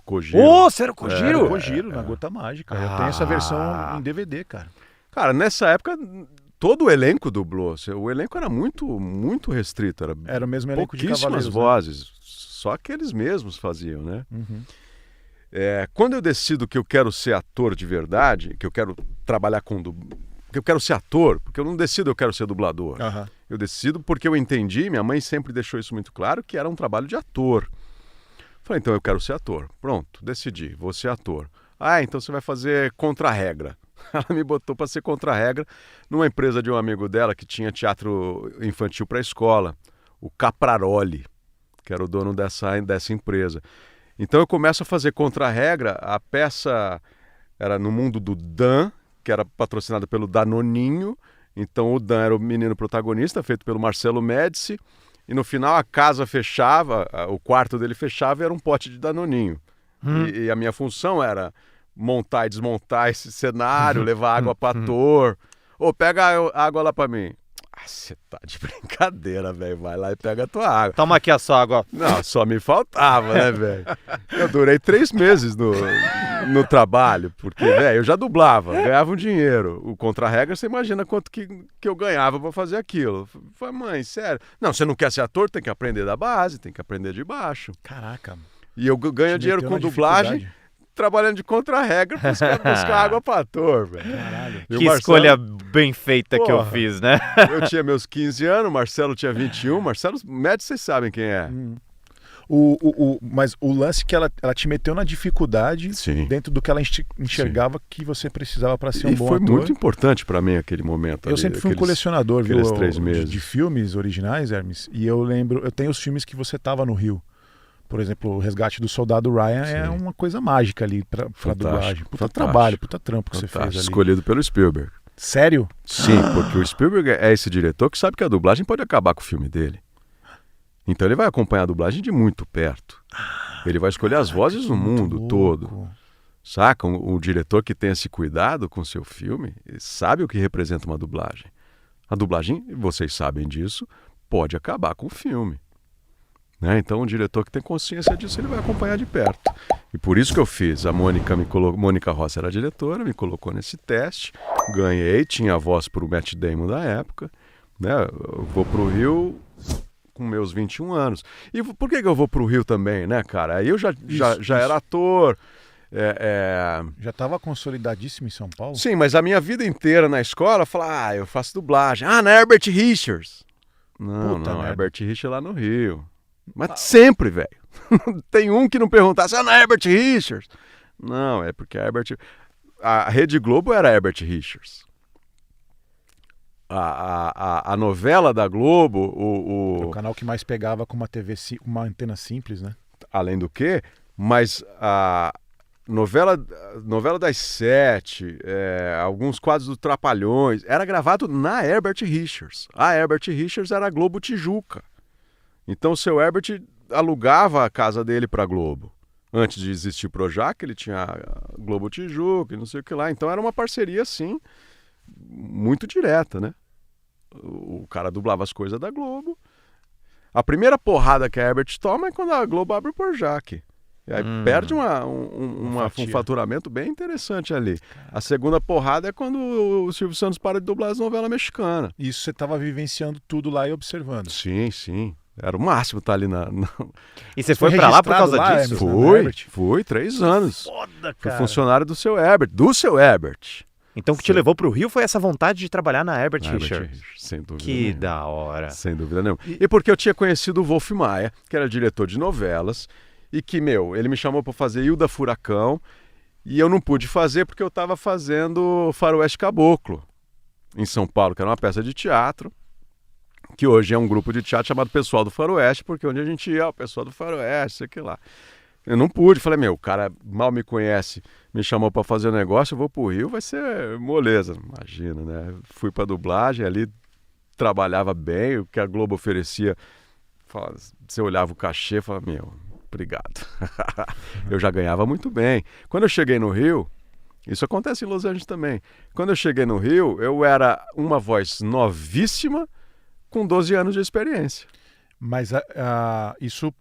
Você era o Kojiro? Era o Kojiro na Gota Mágica. Eu tenho essa versão em DVD, cara. Cara, nessa época, todo o elenco dublou. O elenco era muito, muito restrito. Era o mesmo elenco de pouquíssimas Cavaleiros. vozes. Só aqueles mesmos faziam, né? Uhum. Quando eu decido que eu quero ser ator de verdade, que eu quero trabalhar que eu quero ser ator, porque eu não decido eu quero ser dublador. Uhum. Eu decido porque eu entendi, minha mãe sempre deixou isso muito claro, que era um trabalho de ator. Falei, então eu quero ser ator. Pronto, decidi, vou ser ator. Então você vai fazer contra-regra. Ela me botou para ser contra-regra numa empresa de um amigo dela que tinha teatro infantil para a escola, o Capraroli, que era o dono dessa empresa. Então eu começo a fazer contra-regra, a peça era no mundo do Dan, que era patrocinada pelo Danoninho. Então o Dan era o menino protagonista, feito pelo Marcelo Médici, e no final a casa fechava, o quarto dele fechava e era um pote de Danoninho. E a minha função era montar e desmontar esse cenário, levar água para ator. Pega a água lá para mim. Você tá de brincadeira, velho. Vai lá e pega a tua água. Toma aqui a sua água. Não, só me faltava, né, velho? Eu durei 3 meses no trabalho, porque, velho, eu já dublava, ganhava um dinheiro. O contra-regra, você imagina quanto que eu ganhava pra fazer aquilo. Eu falei, mãe, sério? Não, você não quer ser ator, tem que aprender da base, tem que aprender de baixo. Caraca. E eu ganho dinheiro com dublagem, trabalhando de contra-regra, buscar água pra ator, velho. Caralho. Que escolha bem feita que eu fiz, né? Eu tinha meus 15 anos, o Marcelo tinha 21. Marcelo Médici, vocês sabem quem é. Mas o lance que ela te meteu na dificuldade, Sim. dentro do que ela enxergava que você precisava para ser um bom ator. E foi muito importante para mim aquele momento. Eu sempre fui um colecionador, viu, 3 meses. de filmes originais, Hermes. E eu tenho os filmes que você tava no Rio. Por exemplo, o Resgate do Soldado Ryan é uma coisa mágica ali pra dublagem. Puta trabalho, puta trampo que você fez ali. Escolhido pelo Spielberg. Sério? Sim, porque o Spielberg é esse diretor que sabe que a dublagem pode acabar com o filme dele. Então ele vai acompanhar a dublagem de muito perto. Ele vai escolher as vozes no mundo todo. Saca? Um diretor que tem esse cuidado com o seu filme, sabe o que representa uma dublagem. A dublagem, vocês sabem disso, pode acabar com o filme. Né? Então um diretor que tem consciência disso, ele vai acompanhar de perto. E por isso que eu fiz. A Mônica Rossi era a diretora, me colocou nesse teste, ganhei, tinha a voz para o Matt Damon da época. Né? Eu vou para o Rio com meus 21 anos. E por que eu vou para o Rio também, né, cara? Aí eu já era ator. Já estava consolidadíssimo em São Paulo? Sim, mas a minha vida inteira na escola, eu falava, eu faço dublagem. Na Herbert Richards. Não, Herbert Richards lá no Rio. Mas sempre, velho. Tem um que não perguntasse, na Herbert Richards. Não, é porque a Rede Globo era Herbert Richards. A novela da Globo... O canal que mais pegava com uma TV, uma antena simples, né? Além do que, mas a novela das 7, alguns quadros do Trapalhões, era gravado na Herbert Richards. A Herbert Richards era a Globo Tijuca. Então o seu Herbert alugava a casa dele para a Globo. Antes de existir o Projac, ele tinha a Globo Tijuca e não sei o que lá. Então era uma parceria, assim, muito direta, né? O cara dublava as coisas da Globo. A primeira porrada que a Herbert toma é quando a Globo abre o Projac. E aí perde um faturamento bem interessante ali. A segunda porrada é quando o Silvio Santos para de dublar as novelas mexicanas. Isso você estava vivenciando tudo lá e observando. Sim. Era o máximo estar ali na... E você foi pra lá por causa lá, disso? Fui 3 anos. Foda, cara. Fui funcionário do seu Herbert. Então o que te levou pro Rio foi essa vontade de trabalhar na Herbert Herbert Richards. Richards, sem dúvida Que nenhuma. da hora. Sem dúvida nenhuma. E porque eu tinha conhecido o Wolf Maia, que era diretor de novelas, e que, ele me chamou para fazer Hilda Furacão, e eu não pude fazer porque eu estava fazendo Faroeste Caboclo, em São Paulo, que era uma peça de teatro, que hoje é um grupo de teatro chamado Pessoal do Faroeste, porque onde a gente ia, o Pessoal do Faroeste, sei que lá. Eu não pude, falei, o cara mal me conhece, me chamou para fazer o negócio, eu vou pro Rio, vai ser moleza, imagina, né? Fui para dublagem, ali trabalhava bem, o que a Globo oferecia, você olhava o cachê e falava, obrigado. Eu já ganhava muito bem. Quando eu cheguei no Rio, isso acontece em Los Angeles também, quando eu cheguei no Rio, eu era uma voz novíssima com 12 anos de experiência. Mas isso,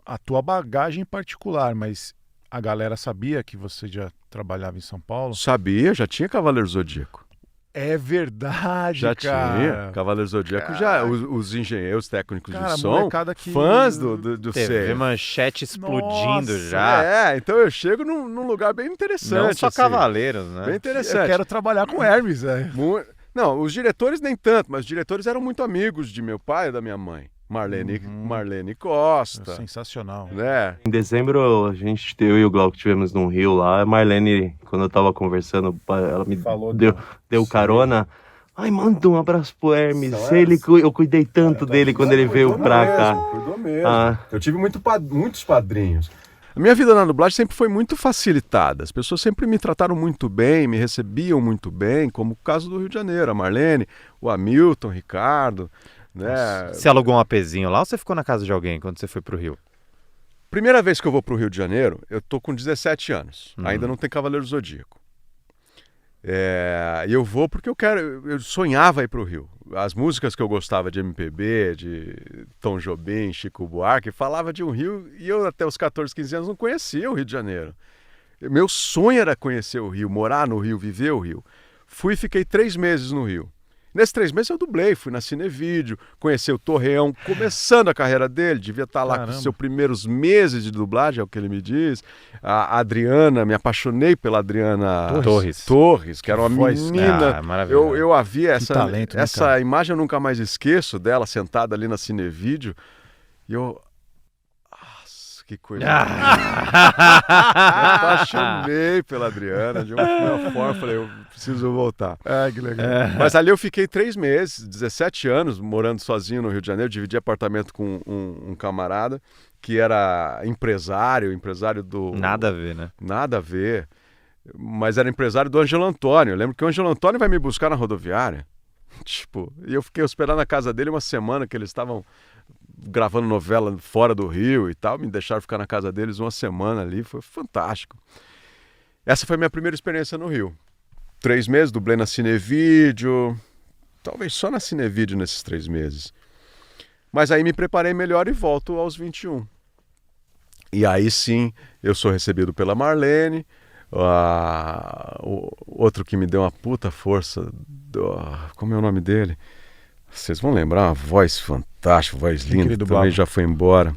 a tua bagagem em particular, mas a galera sabia que você já trabalhava em São Paulo? Sabia, já tinha Cavaleiro Zodíaco. É verdade, já cara. Tinha. Cavaleiro Zodíaco já. Os engenheiros técnicos de som, fãs do TV manchete explodindo. Nossa, já. Então eu chego num lugar bem interessante. Não só assim. Cavaleiros, né? Bem interessante. Eu quero trabalhar com Hermes, Não, os diretores nem tanto, mas os diretores eram muito amigos de meu pai e da minha mãe. Marlene Costa. Sensacional. Né? Em dezembro, eu e o Glauco tivemos num Rio lá. A Marlene, quando eu tava conversando, ela me deu carona. Ai, manda um abraço pro Hermes. Eu cuidei tanto dele quando ele veio pra cá. Cuidou mesmo. Eu tive muitos padrinhos. A minha vida na dublagem sempre foi muito facilitada. As pessoas sempre me trataram muito bem, me recebiam muito bem, como o caso do Rio de Janeiro. A Marlene, o Hamilton, o Ricardo. Né? Você alugou um apezinho lá ou você ficou na casa de alguém quando você foi pro Rio? Primeira vez que eu vou pro Rio de Janeiro, eu tô com 17 anos. Ainda não tem Cavaleiro Zodíaco. E eu vou porque eu sonhava ir pro Rio. As músicas que eu gostava de MPB, de Tom Jobim, Chico Buarque, falava de um Rio e eu até os 14, 15 anos não conhecia o Rio de Janeiro. Meu sonho era conhecer o Rio, morar no Rio, viver o Rio. Fui e fiquei 3 meses no Rio. Nesses 3 meses eu dublei, fui na Cinevídeo, conheci o Torreão, começando a carreira dele, devia estar lá com os seus primeiros meses de dublagem, é o que ele me diz. A Adriana, me apaixonei pela Adriana Torres, que era uma menina. Eu a vi, essa imagem eu nunca mais esqueço dela, sentada ali na Cinevídeo, e eu... Que coisa. Eu apaixonei pela Adriana de uma forma, falei, eu preciso voltar. Que legal. Mas ali eu fiquei 3 meses, 17 anos, morando sozinho no Rio de Janeiro, dividi apartamento com um camarada que era empresário do... Nada a ver, né? Nada a ver, mas era empresário do Ângelo Antônio. Eu lembro que o Ângelo Antônio vai me buscar na rodoviária. E eu fiquei hospedado na casa dele uma semana, que eles estavam gravando novela fora do Rio e tal, me deixaram ficar na casa deles uma semana ali, foi fantástico. Essa foi a minha primeira experiência no Rio. 3 meses, dublei na Cinevídeo, talvez só na Cinevídeo nesses 3 meses. Mas aí me preparei melhor e volto aos 21. E aí sim, eu sou recebido pela Marlene, o outro que me deu uma puta força, como é o nome dele? Vocês vão lembrar, uma voz fantástica, voz linda, também já foi embora.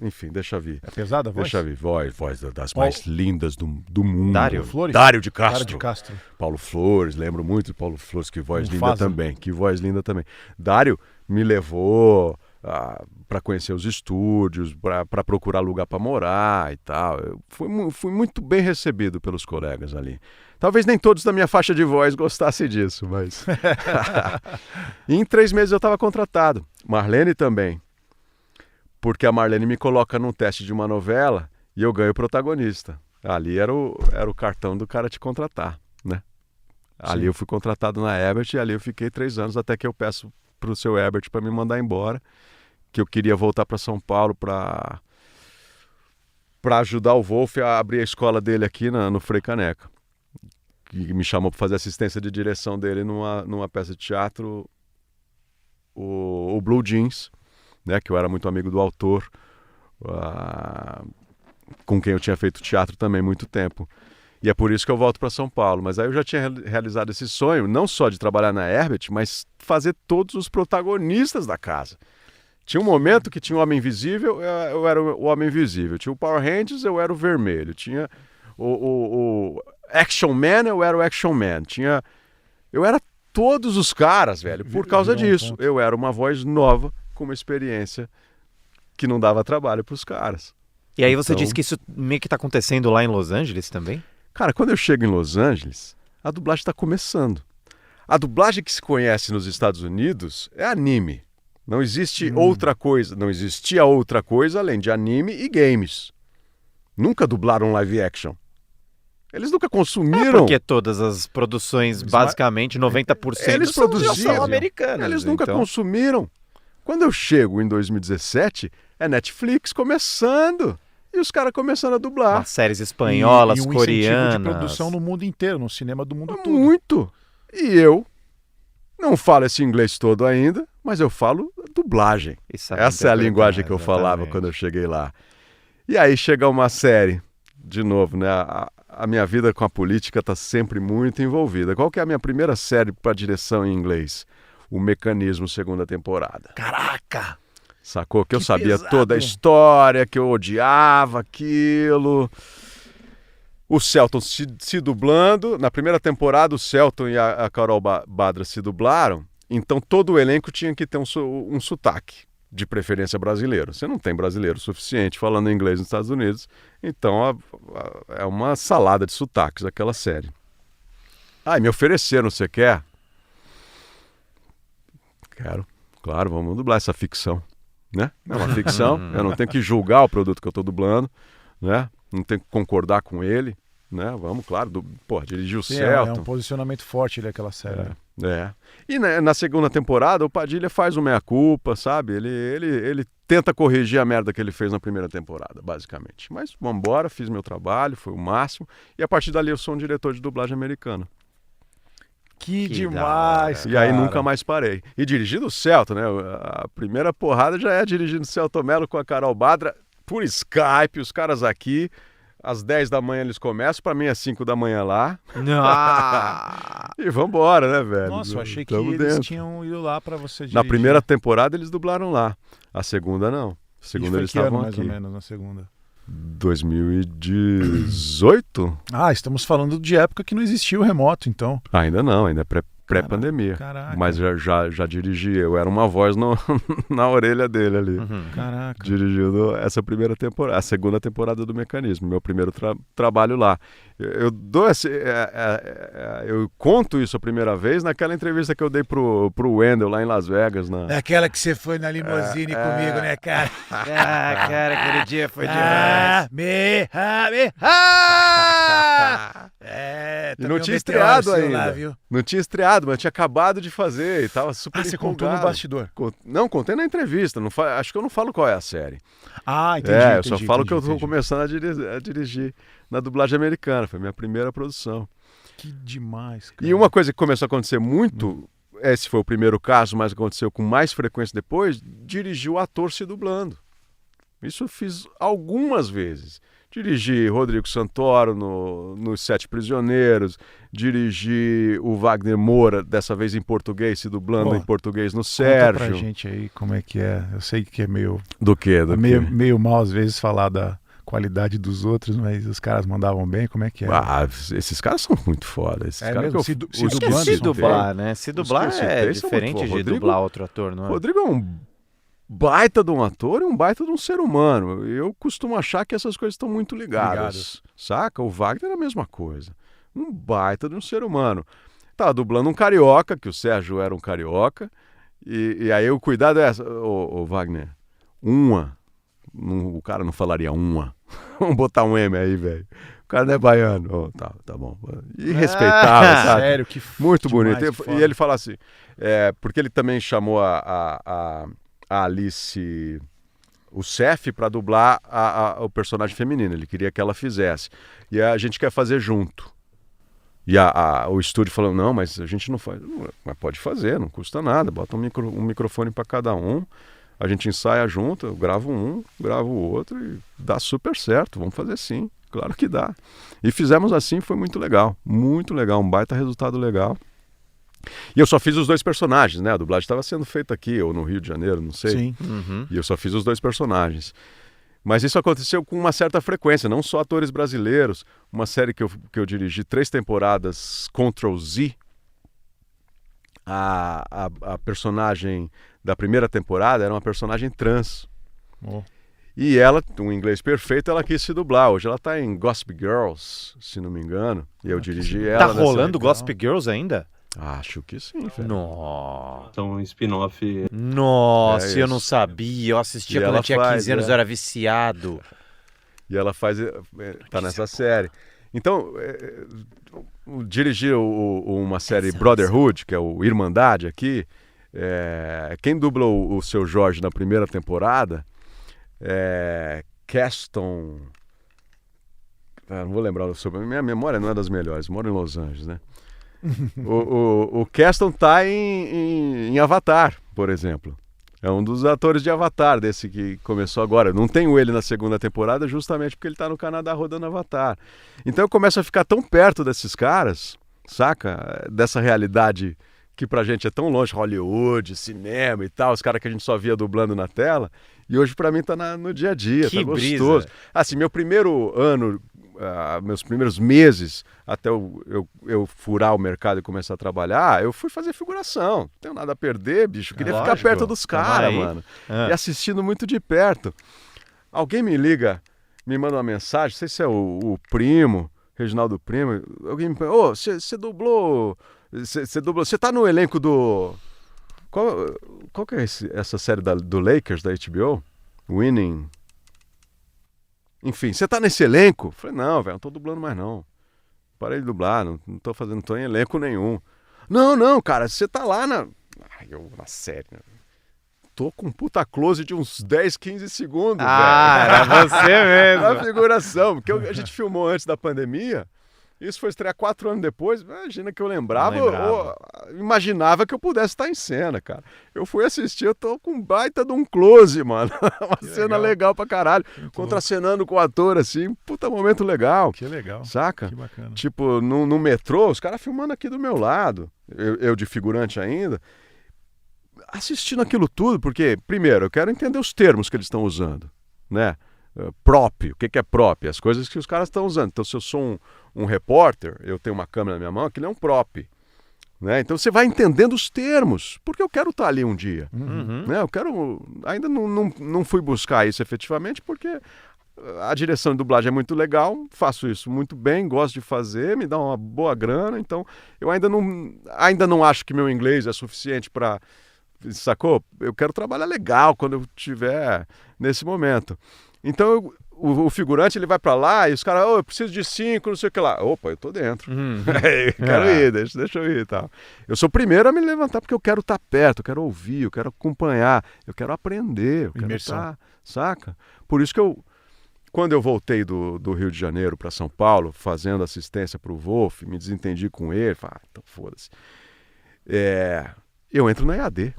Enfim, deixa vir. É pesada a voz? Deixa vir, voz das mais lindas do mundo. Dário Flores? Dário de Castro. Dário de Castro. Paulo Flores, lembro muito de Paulo Flores, que voz linda também. Que voz linda também. Dário me levou para conhecer os estúdios, para procurar lugar para morar e tal. Eu fui muito bem recebido pelos colegas ali. Talvez nem todos da minha faixa de voz gostassem disso, mas... E em 3 meses eu estava contratado. Marlene também. Porque a Marlene me coloca num teste de uma novela e eu ganho o protagonista. Ali era o cartão do cara te contratar, né? Ali eu fui contratado na Herbert e ali eu fiquei 3 anos até que eu peço pro seu Herbert para me mandar embora, que eu queria voltar para São Paulo para ajudar o Wolf a abrir a escola dele aqui no Frei Caneca. Que me chamou para fazer assistência de direção dele numa peça de teatro, o Blue Jeans, né, que eu era muito amigo do autor, com quem eu tinha feito teatro também muito tempo. E é por isso que eu volto para São Paulo. Mas aí eu já tinha realizado esse sonho, não só de trabalhar na Herbert, mas fazer todos os protagonistas da casa. Tinha um momento que tinha o Homem Invisível, eu era o Homem Invisível. Tinha o Power Rangers, eu era o Vermelho. Tinha o Action Man, eu era o Action Man. Eu era todos os caras, velho, por causa disso. Eu era uma voz nova, com uma experiência que não dava trabalho pros caras. E aí você disse que isso meio que tá acontecendo lá em Los Angeles também? Cara, quando eu chego em Los Angeles, a dublagem está começando. A dublagem que se conhece nos Estados Unidos é anime. Não existe outra coisa, não existia outra coisa além de anime e games. Nunca dublaram live action. Eles nunca consumiram. Porque todas as produções, basicamente 90% eles são americanas. Eles nunca consumiram. Quando eu chego em 2017, é Netflix começando. E os caras começando a dublar. Umas séries espanholas, e um coreanas. incentivo de produção no mundo inteiro, no cinema do mundo todo. Muito. E eu não falo esse inglês todo ainda, mas eu falo dublagem. Essa é a linguagem que eu falava quando eu cheguei lá. E aí chega uma série, de novo, né? A minha vida com a política está sempre muito envolvida. Qual que é a minha primeira série para direção em inglês? O Mecanismo, segunda temporada. Caraca! Sacou? Que eu sabia pesado. toda a história, que eu odiava aquilo. O Celton se dublando. Na primeira temporada, o Celton e a Carol Badra se dublaram. Então, todo o elenco tinha que ter um sotaque, de preferência brasileiro. Você não tem brasileiro suficiente falando inglês nos Estados Unidos. Então, é uma salada de sotaques aquela série. Me ofereceram, você quer? Quero. Claro, vamos dublar essa ficção. Né? É uma ficção, eu não tenho que julgar o produto que eu estou dublando, né? Não tenho que concordar com ele, né? Vamos, claro, dirigir o Celton. É um posicionamento forte daquela série. E na segunda temporada o Padilha faz o meia-culpa, sabe? Ele tenta corrigir a merda que ele fez na primeira temporada, basicamente. Mas vamos embora, fiz meu trabalho, foi o máximo. E a partir dali eu sou um diretor de dublagem americana. Que demais, cara. E aí nunca mais parei. E dirigindo o Celton, né? A primeira porrada já é dirigindo o Celton Mello com a Carol Badra por Skype, os caras aqui. Às 10 da manhã eles começam, pra mim é 5 da manhã lá. E vambora, né, velho? Nossa, eu achei que eles tinham ido lá pra você dirigir. Na primeira temporada eles dublaram lá. A segunda não. A segunda eles estavam mais aqui. Ou menos na segunda. 2018? Estamos falando de época que não existia o remoto, então. Ainda não, ainda é pré-pandemia. Caraca. Mas já dirigi, eu era uma voz na orelha dele ali. Caraca. Dirigindo essa primeira temporada, a segunda temporada do Mecanismo, meu primeiro trabalho lá. Eu conto isso a primeira vez naquela entrevista que eu dei pro Wendel lá em Las Vegas. Naquela que você foi na limousine comigo, né, cara? Cara, aquele dia foi demais. E não tinha estreado ainda. Lá, viu? Não tinha estreado, mas tinha acabado de fazer e tava super você empolgado. Contou no bastidor? Não, contei na entrevista. Acho que eu não falo qual é a série. Entendi. Eu só falo que eu tô começando a dirigir na dublagem americana. Foi minha primeira produção. Que demais, cara. E uma coisa que começou a acontecer muito, esse foi o primeiro caso, mas aconteceu com mais frequência depois, dirigir o ator se dublando. Isso eu fiz algumas vezes. Dirigi Rodrigo Santoro nos Sete Prisioneiros, dirigi o Wagner Moura, dessa vez em português, se dublando em português no Sérgio. Conta pra gente aí como é que é. Eu sei que é meio... Do quê? Meio mal às vezes falar da qualidade dos outros, mas os caras mandavam bem, como é que é? Esses caras são muito foda. Esses caras mesmo? Se dublar, né? Se dublar é diferente de dublar outro ator, não é? Rodrigo é um baita de um ator e um baita de um ser humano. Eu costumo achar que essas coisas estão muito ligadas. Saca? O Wagner é a mesma coisa. Um baita de um ser humano. Tava dublando um carioca, que o Sérgio era um carioca, e aí o cuidado é essa. Ô Wagner, o cara não falaria uma. Vamos botar um M aí, velho. O cara não é baiano. Tá bom. E respeitava, sabe? Sério, que muito bonito. E ele fala assim, porque ele também chamou a Alice, o Cef, para dublar o personagem feminino. Ele queria que ela fizesse. E a gente quer fazer junto. E o estúdio falou, não, mas a gente não faz. Mas pode fazer, não custa nada. Bota um microfone para cada um. A gente ensaia junto, eu gravo um, gravo o outro e dá super certo. Vamos fazer sim, claro que dá. E fizemos assim, foi muito legal, um baita resultado legal. E eu só fiz os dois personagens, né? A dublagem estava sendo feita aqui, ou no Rio de Janeiro, não sei. Sim. E eu só fiz os dois personagens. Mas isso aconteceu com uma certa frequência, não só atores brasileiros. Uma série que eu dirigi 3 temporadas, Ctrl Z, a personagem da primeira temporada era uma personagem trans. Oh. E ela, um inglês perfeito, ela quis se dublar. Hoje ela tá em Gossip Girls, se não me engano. E eu dirigi ela. Tá rolando Gossip Girls ainda? Acho que sim, velho. Nossa. Então, um spin-off. Nossa, É eu não isso. sabia. Eu assistia E quando eu ela tinha faz, 15 anos, é. eu era viciado. E ela tá nessa série. Então, dirigir uma série Brotherhood, que é o Irmandade aqui, quem dubla o Seu Jorge na primeira temporada é Keston... não vou lembrar o sobrenome. Minha memória não é das melhores. Moro em Los Angeles, né? o Keston tá em Avatar, por exemplo. É um dos atores de Avatar, desse que começou agora. Não tenho ele na segunda temporada justamente porque ele tá no Canadá rodando Avatar. Então eu começo a ficar tão perto desses caras, saca? Dessa realidade que pra gente é tão longe, Hollywood, cinema e tal, os caras que a gente só via dublando na tela. E hoje pra mim tá no dia a dia, Que tá gostoso. brisa. Assim, meu primeiro ano, meus primeiros meses, até eu furar o mercado e começar a trabalhar, eu fui fazer figuração. Não tenho nada a perder, bicho. Queria ficar Lógico. perto dos caras, Aí. mano. Ah. E assistindo muito de perto. Alguém me liga, me manda uma mensagem, não sei se é o Primo, Reginaldo Primo. Alguém me pergunta, você dublou... Você tá no elenco do... Qual que é essa série do Lakers, da HBO? Winning... Enfim, você tá nesse elenco? Falei, não, velho, não tô dublando mais não. Parei de dublar, não tô em elenco nenhum. Não, cara, você tá lá na série, né? Tô com um puta close de uns 10, 15 segundos, velho. Era você mesmo. Na figuração, porque a gente filmou antes da pandemia. Isso foi estrear 4 anos depois. Imagina que eu lembrava, Não lembrava. ou imaginava que eu pudesse estar em cena, cara. Eu fui assistir, eu tô com um baita de um close, mano. Uma cena legal pra caralho. Contracenando com o ator, assim. Puta momento legal. Que legal. Saca? Que bacana. Tipo, no metrô, os caras filmando aqui do meu lado. Eu de figurante ainda. Assistindo aquilo tudo, porque, primeiro, eu quero entender os termos que eles estão usando, né? Prop, o que é prop? As coisas que os caras estão usando. Então, se eu sou um repórter, eu tenho uma câmera na minha mão, aquilo é um prop, né? Então você vai entendendo os termos, porque eu quero estar ali um dia, né? Eu quero, ainda não fui buscar isso efetivamente, porque a direção de dublagem é muito legal, faço isso muito bem, gosto de fazer, me dá uma boa grana, então eu ainda não acho que meu inglês é suficiente para, sacou? Eu quero trabalhar legal quando eu estiver nesse momento. Então o figurante ele vai pra lá e os caras, eu preciso de 5, não sei o que lá. Opa, eu tô dentro. Quero ir, deixa eu ir e tal. Eu sou o primeiro a me levantar porque eu quero estar perto, eu quero ouvir, eu quero acompanhar, eu quero aprender, eu quero Imersão. estar, saca? Por isso que quando eu voltei do Rio de Janeiro para São Paulo, fazendo assistência pro Wolf, me desentendi com ele, falei, então foda-se. Eu entro na EAD,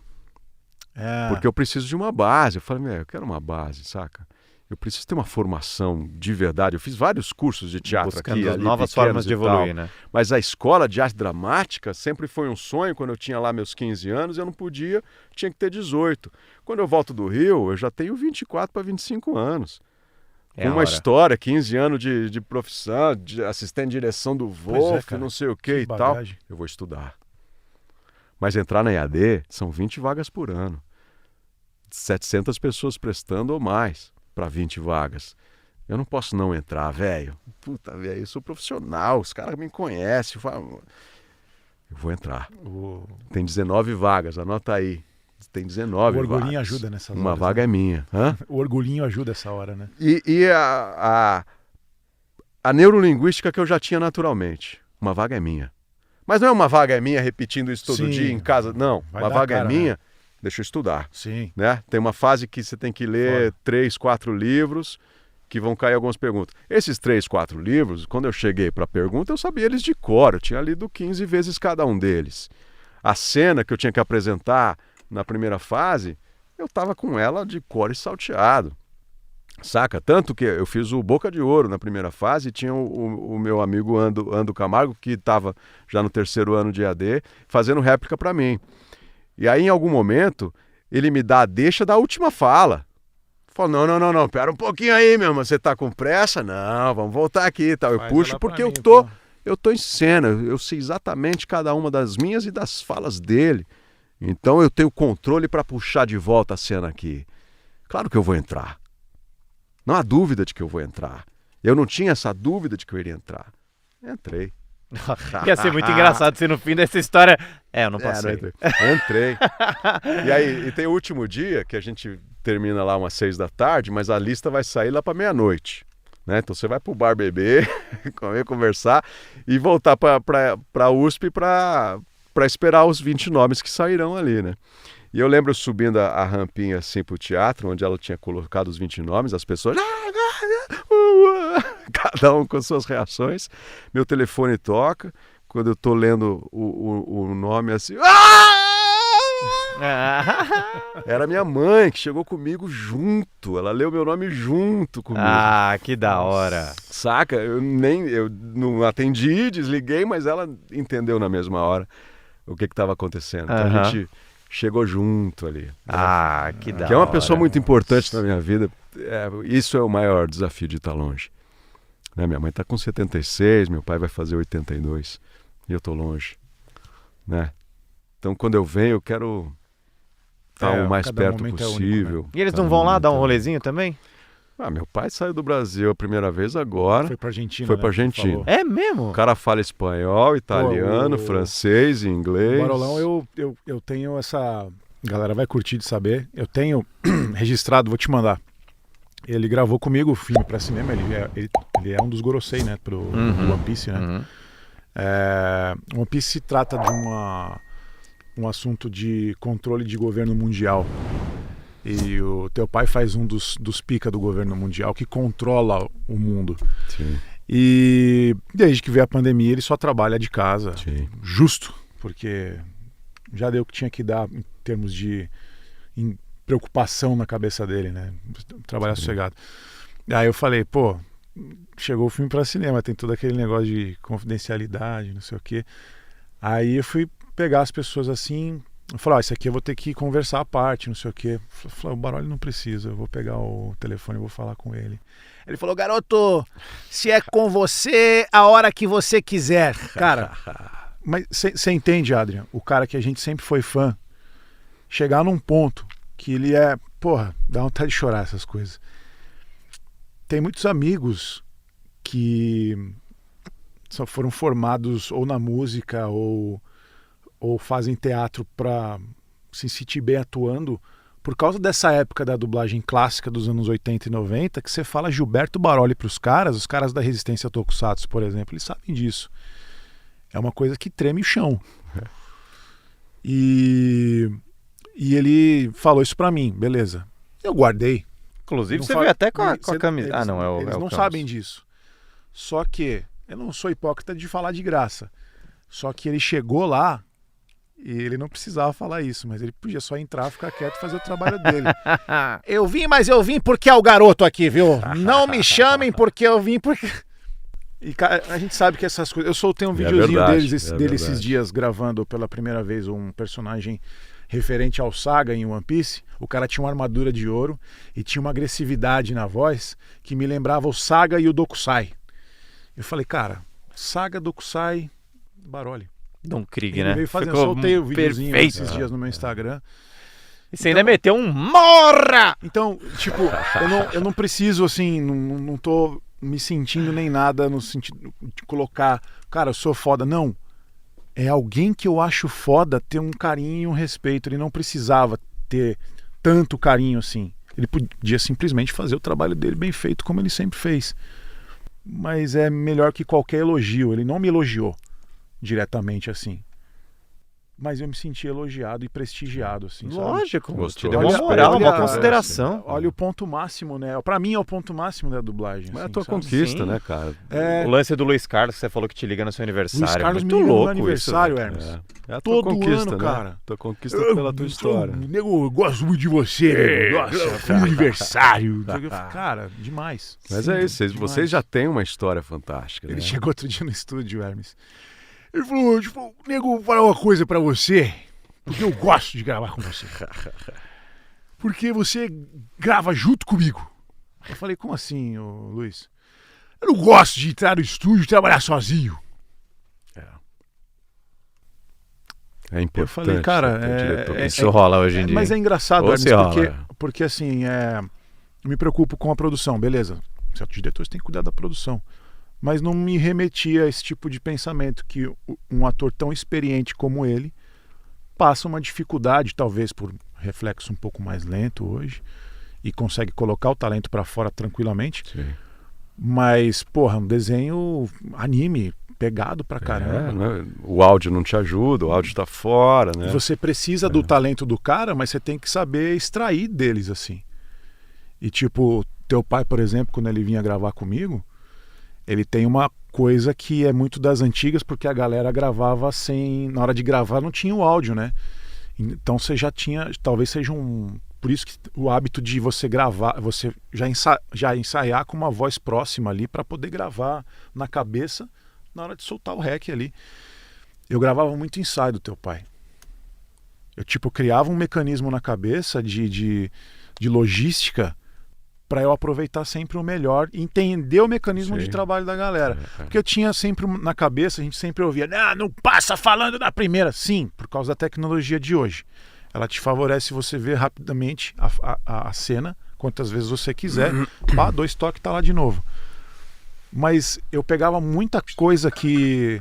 porque eu preciso de uma base. Eu falei, eu quero uma base, saca? Eu preciso ter uma formação de verdade. Eu fiz vários cursos de teatro Buscando aqui, ali, novas pequenos formas de e evoluir, tal. né? Mas a escola de arte dramática sempre foi um sonho. Quando eu tinha lá meus 15 anos, eu não podia, tinha que ter 18. Quando eu volto do Rio, eu já tenho 24 para 25 anos. É Com a uma hora. história, 15 anos de profissão, de assistente de direção do Wolf, cara. não sei o que Que e tal. bagagem. Eu vou estudar. Mas entrar na EAD são 20 vagas por ano. 700 pessoas prestando ou mais para 20 vagas. Eu não posso não entrar, velho. Puta, velho, eu sou profissional, os caras me conhecem. Eu vou entrar. Tem 19 vagas, anota aí. Tem 19 O orgulhinho vagas. ajuda nessas Uma horas, vaga né? é minha. Hã? O orgulhinho ajuda essa hora, né? E a neurolinguística que eu já tinha naturalmente. Uma vaga é minha. Mas não é uma vaga é minha repetindo isso todo Sim. dia em casa. Não, Vai uma dar vaga cara, é minha, né? deixa eu estudar. Sim. Né? Tem uma fase que você tem que ler Foda. 3, 4 livros que vão cair algumas perguntas. Esses 3, 4 livros, quando eu cheguei para a pergunta, eu sabia eles de cor. Eu tinha lido 15 vezes cada um deles. A cena que eu tinha que apresentar na primeira fase, eu estava com ela de cor e salteado. Saca? Tanto que eu fiz o Boca de Ouro na primeira fase e tinha o meu amigo Ando Camargo, que estava já no 3º ano de EAD, fazendo réplica para mim. E aí, em algum momento, ele me dá a deixa da última fala. falo, não, pera um pouquinho aí, meu irmão, você tá com pressa? Não, vamos voltar aqui e tal. Eu Faz puxo ela pra porque mim, eu tô em cena, eu sei exatamente cada uma das minhas e das falas dele. Então eu tenho controle para puxar de volta a cena aqui. Claro que eu vou entrar. Não há dúvida de que eu vou entrar. Eu não tinha essa dúvida de que eu iria entrar. Entrei. Ia ser muito engraçado se no fim dessa história... eu não passei. Entrei. E aí, e tem o último dia, que a gente termina lá umas 6 da tarde, mas a lista vai sair lá para meia-noite. Né? Então você vai pro bar beber, comer, conversar e voltar pra USP para esperar os 20 nomes que sairão ali, né? E eu lembro subindo a rampinha assim pro teatro, onde ela tinha colocado os 20 nomes, as pessoas... Cada um com suas reações. Meu telefone toca. Quando eu tô lendo o nome assim... Era minha mãe que chegou comigo junto. Ela leu meu nome junto comigo. Ah, que da hora. Saca? Eu não atendi, desliguei, mas ela entendeu na mesma hora o que estava acontecendo. Então a gente chegou junto ali. Ah, que da hora. Que é uma pessoa muito importante na minha vida. Isso é o maior desafio de estar longe. Né? Minha mãe está com 76, meu pai vai fazer 82 e eu estou longe. Né? Então quando eu venho eu quero estar o mais perto possível. Único, né? E eles não vão lá dar um rolezinho também? Meu pai saiu do Brasil a primeira vez agora. Foi pra Argentina. Foi pra Argentina. É mesmo? O cara fala espanhol, italiano, francês, inglês. O Barolão, eu tenho essa... A galera vai curtir de saber. Eu tenho registrado, vou te mandar. Ele gravou comigo o filme pra cinema. Ele é um dos Gorosei, né? Pro One Piece, né? One Piece se trata de um assunto de controle de governo mundial. E o teu pai faz um dos pica do governo mundial que controla o mundo. Sim. E desde que veio a pandemia ele só trabalha de casa. Sim. Justo, porque já deu o que tinha que dar em termos de preocupação na cabeça dele, né? Trabalhar sossegado. Aí eu falei, pô, chegou o filme pra cinema, tem todo aquele negócio de confidencialidade, não sei o quê. Aí eu fui pegar as pessoas assim... Eu falei, isso aqui eu vou ter que conversar à parte, não sei o quê. Eu falei, o Baroli não precisa, eu vou pegar o telefone e vou falar com ele. Ele falou, garoto, se é com você, a hora que você quiser. Cara, mas você entende, Adrian, o cara que a gente sempre foi fã, chegar num ponto que ele é, porra, dá vontade de chorar essas coisas. Tem muitos amigos que só foram formados ou na música ou fazem teatro para se sentir bem atuando por causa dessa época da dublagem clássica dos anos 80 e 90, que você fala Gilberto Baroli para os caras da Resistência Tokusatsu, por exemplo, eles sabem disso. É uma coisa que treme o chão. E ele falou isso para mim, beleza. Eu guardei. Inclusive você veio até com a camisa. Eles não sabem disso. Só que eu não sou hipócrita de falar de graça. Só que ele chegou lá e ele não precisava falar isso, mas ele podia só entrar, ficar quieto e fazer o trabalho dele. Eu vim porque é o garoto aqui, viu? Não me chamem porque eu vim porque... E cara, a gente sabe que essas coisas... Eu soltei um videozinho dele esses dias gravando pela primeira vez um personagem referente ao Saga em One Piece. O cara tinha uma armadura de ouro e tinha uma agressividade na voz que me lembrava o Saga e o Dokusai. Eu falei, cara, Saga, Dokusai, Baroli. Don Krieg, ele né? veio fazendo, soltei o videozinho esses dias no meu Instagram. E você ainda meteu um morra! Então, tipo, eu não preciso, assim, não tô me sentindo nem nada no sentido de colocar, cara, eu sou foda. Não. É alguém que eu acho foda ter um carinho e um respeito. Ele não precisava ter tanto carinho assim. Ele podia simplesmente fazer o trabalho dele bem feito como ele sempre fez. Mas é melhor que qualquer elogio. Ele não me elogiou diretamente assim, mas eu me senti elogiado e prestigiado, assim. Lógico, gostou. Te deu uma moral, uma consideração. Olha o ponto máximo, né? Pra mim é o ponto máximo da dublagem. Mas assim, é a tua sabe? conquista, Sim. né, cara? O lance do Luiz Carlos, que você falou que te liga no seu aniversário. Luiz Carlos muito me ligou no louco aniversário, isso, Hermes. É a tua Todo conquista, ano, né? cara. Tua conquista pela tua história. Nego, eu gosto muito de você, nego. Nossa, foi um aniversário. Cara, demais. Mas Sim, é isso, demais. vocês já têm uma história fantástica, né? Ele chegou outro dia no estúdio, Hermes. Ele falou, tipo, nego, vou falar uma coisa pra você, porque eu gosto de gravar com você. porque você grava junto comigo. Eu falei, como assim, ô, Luiz? Eu não gosto de entrar no estúdio e trabalhar sozinho. É importante. Eu falei, cara, Isso rola hoje em dia. mas é engraçado, Ou Hermes, se rola. porque assim, eu me preocupo com a produção, beleza. Certos diretores têm que cuidar da produção. Mas não me remetia a esse tipo de pensamento que um ator tão experiente como ele passa uma dificuldade, talvez por reflexo um pouco mais lento hoje, e consegue colocar o talento pra fora tranquilamente. Sim. Mas, porra, um desenho anime, pegado pra caramba. Né? O áudio não te ajuda, o áudio tá fora, né? Você precisa do talento do cara, mas você tem que saber extrair deles, assim. E tipo, teu pai, por exemplo, quando ele vinha gravar comigo, ele tem uma coisa que é muito das antigas, porque a galera gravava sem... Na hora de gravar não tinha o áudio, né? Então você já tinha... Talvez seja um... Por isso que o hábito de você gravar, você já ensaiar com uma voz próxima ali para poder gravar na cabeça na hora de soltar o rec ali. Eu gravava muito ensaio do teu pai. Eu tipo criava um mecanismo na cabeça de logística para eu aproveitar sempre o melhor e entender o mecanismo de trabalho da galera. Porque eu tinha sempre na cabeça, a gente sempre ouvia, não passa falando na primeira. Sim, por causa da tecnologia de hoje. Ela te favorece você ver rapidamente a cena, quantas vezes você quiser. Pá, 2 toques, tá lá de novo. Mas eu pegava muita coisa que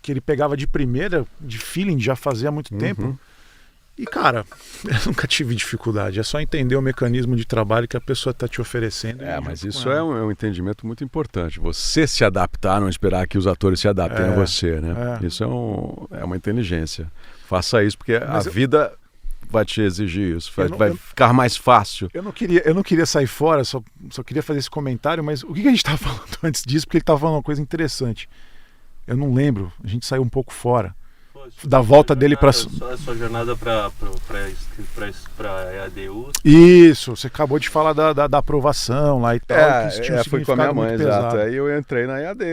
ele pegava de primeira, de feeling, já fazia há muito tempo. E, cara, eu nunca tive dificuldade. É só entender o mecanismo de trabalho que a pessoa está te oferecendo. Mas isso é um entendimento muito importante. Você se adaptar, não esperar que os atores se adaptem a você, né? Isso é uma inteligência. Faça isso, porque a vida vai te exigir isso. Vai ficar mais fácil. Eu não queria sair fora, só queria fazer esse comentário, mas o que a gente estava falando antes disso? Porque ele estava falando uma coisa interessante. Eu não lembro, a gente saiu um pouco fora. Da volta dele para... A sua jornada para EADU. Isso, você acabou de falar da aprovação lá e tal. Fui com a minha mãe, exato. Aí eu entrei na EAD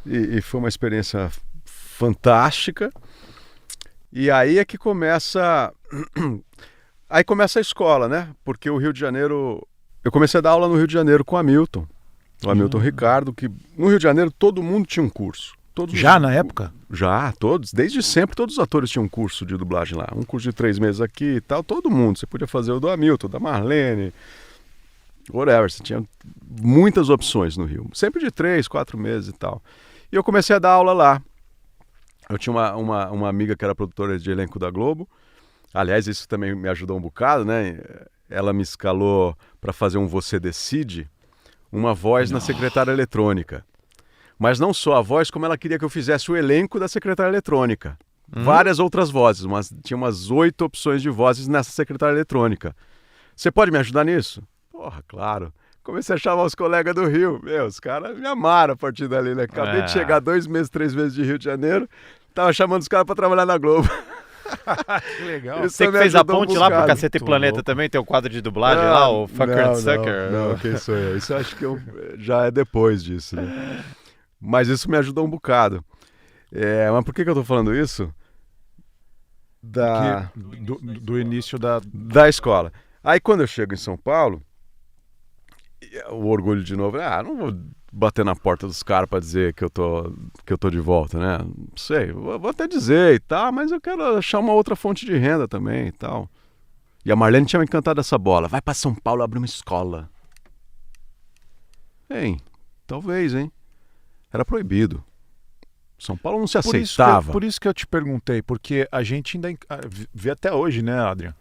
e foi uma experiência fantástica. E aí é que começa... Aí começa a escola, né? Porque o Rio de Janeiro... Eu comecei a dar aula no Rio de Janeiro com o Hamilton. O Hamilton Ricardo, que no Rio de Janeiro todo mundo tinha um curso. Na época? Já, todos. Desde sempre todos os atores tinham um curso de dublagem lá. Um curso de 3 meses aqui e tal. Todo mundo. Você podia fazer o do Hamilton, da Marlene, whatever. Você tinha muitas opções no Rio. Sempre de 3, 4 meses e tal. E eu comecei a dar aula lá. Eu tinha uma amiga que era produtora de elenco da Globo. Aliás, isso também me ajudou um bocado, né? Ela me escalou para fazer um Você Decide, uma voz na secretária eletrônica. Mas não só a voz, como ela queria que eu fizesse o elenco da secretária eletrônica. Várias outras vozes, tinha umas 8 opções de vozes nessa secretária eletrônica. Você pode me ajudar nisso? Porra, claro. Comecei a chamar os colegas do Rio. Os caras me amaram a partir dali, né? Acabei de chegar 2 meses, 3 meses de Rio de Janeiro, tava chamando os caras para trabalhar na Globo. Que legal. Você que fez a ponte lá pro Cacete e Planeta também, tem o quadro de dublagem lá, o Fucker and Sucker? Não, quem sou eu? Isso eu acho que já é depois disso, né? Mas isso me ajudou um bocado. Mas por que eu tô falando isso? Do início da escola. Aí quando eu chego em São Paulo, o orgulho de novo, não vou bater na porta dos caras para dizer que eu tô de volta, né? Não sei, vou até dizer e tal, mas eu quero achar uma outra fonte de renda também e tal. E a Marlene tinha me encantado essa bola. Vai para São Paulo abrir uma escola. Talvez, hein? Era proibido. São Paulo não se aceitava. Por isso que eu te perguntei, porque a gente ainda vê até hoje, né, Adrian?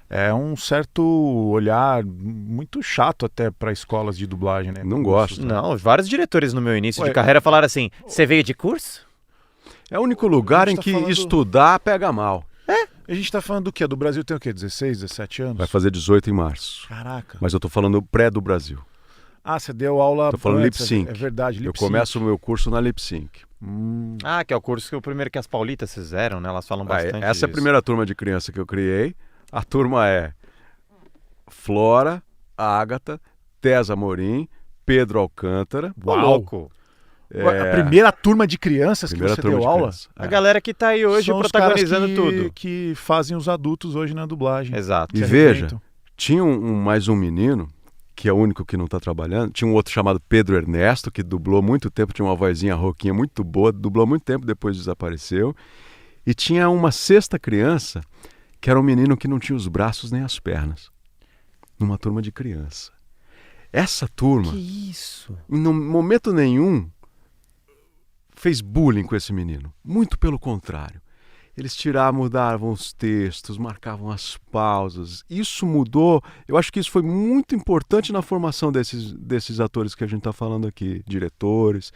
É um certo olhar muito chato até para escolas de dublagem, né? Não gosto. Não, vários diretores no meu início de carreira falaram assim, você veio de curso? É o único lugar em que estudar pega mal. A gente tá falando do quê? Do Brasil tem o quê? 16, 17 anos? Vai fazer 18 em março. Caraca. Mas eu tô falando pré do Brasil. Você deu aula... Tô falando lip sync. É verdade, lip sync. Eu começo o meu curso na lip sync. Que é o curso o primeiro que as paulitas fizeram, né? Elas falam bastante essa disso. É a primeira turma de criança que eu criei. A turma é Flora, Ágata, Tesa Amorim, Pedro Alcântara. Uau! A primeira turma de crianças que você deu aula? A galera que tá aí hoje são protagonizando tudo. Que fazem os adultos hoje na dublagem. Exato. E veja, Tinha mais um menino, que é o único que não está trabalhando. Tinha um outro chamado Pedro Ernesto, que dublou muito tempo, tinha uma vozinha rouquinha muito boa, dublou muito tempo, depois desapareceu. E tinha uma sexta criança, que era um menino que não tinha os braços nem as pernas. Numa turma de criança. Essa turma, Que isso? em momento nenhum, fez bullying com esse menino. Muito pelo contrário. Eles mudavam os textos, marcavam as pausas. Isso mudou. Eu acho que isso foi muito importante na formação desses atores que a gente está falando aqui, diretores,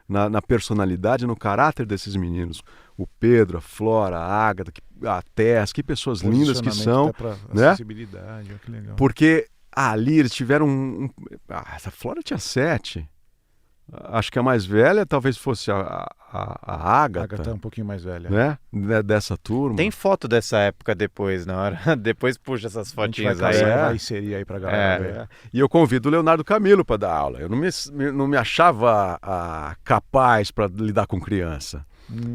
na personalidade, no caráter desses meninos. O Pedro, a Flora, a Ágata, a Tess, que pessoas lindas que são. Né? Acessibilidade, olha que legal. Porque ali eles tiveram essa Flora tinha 7. Acho que a mais velha talvez fosse a Ágata. Ágata é um pouquinho mais velha. Né? Dessa turma. Tem foto dessa época depois, na hora. Depois puxa essas fotinhas vai aí. vai inserir aí pra galera ver. E eu convido o Leonardo Camilo para dar aula. Eu não me achava capaz para lidar com criança.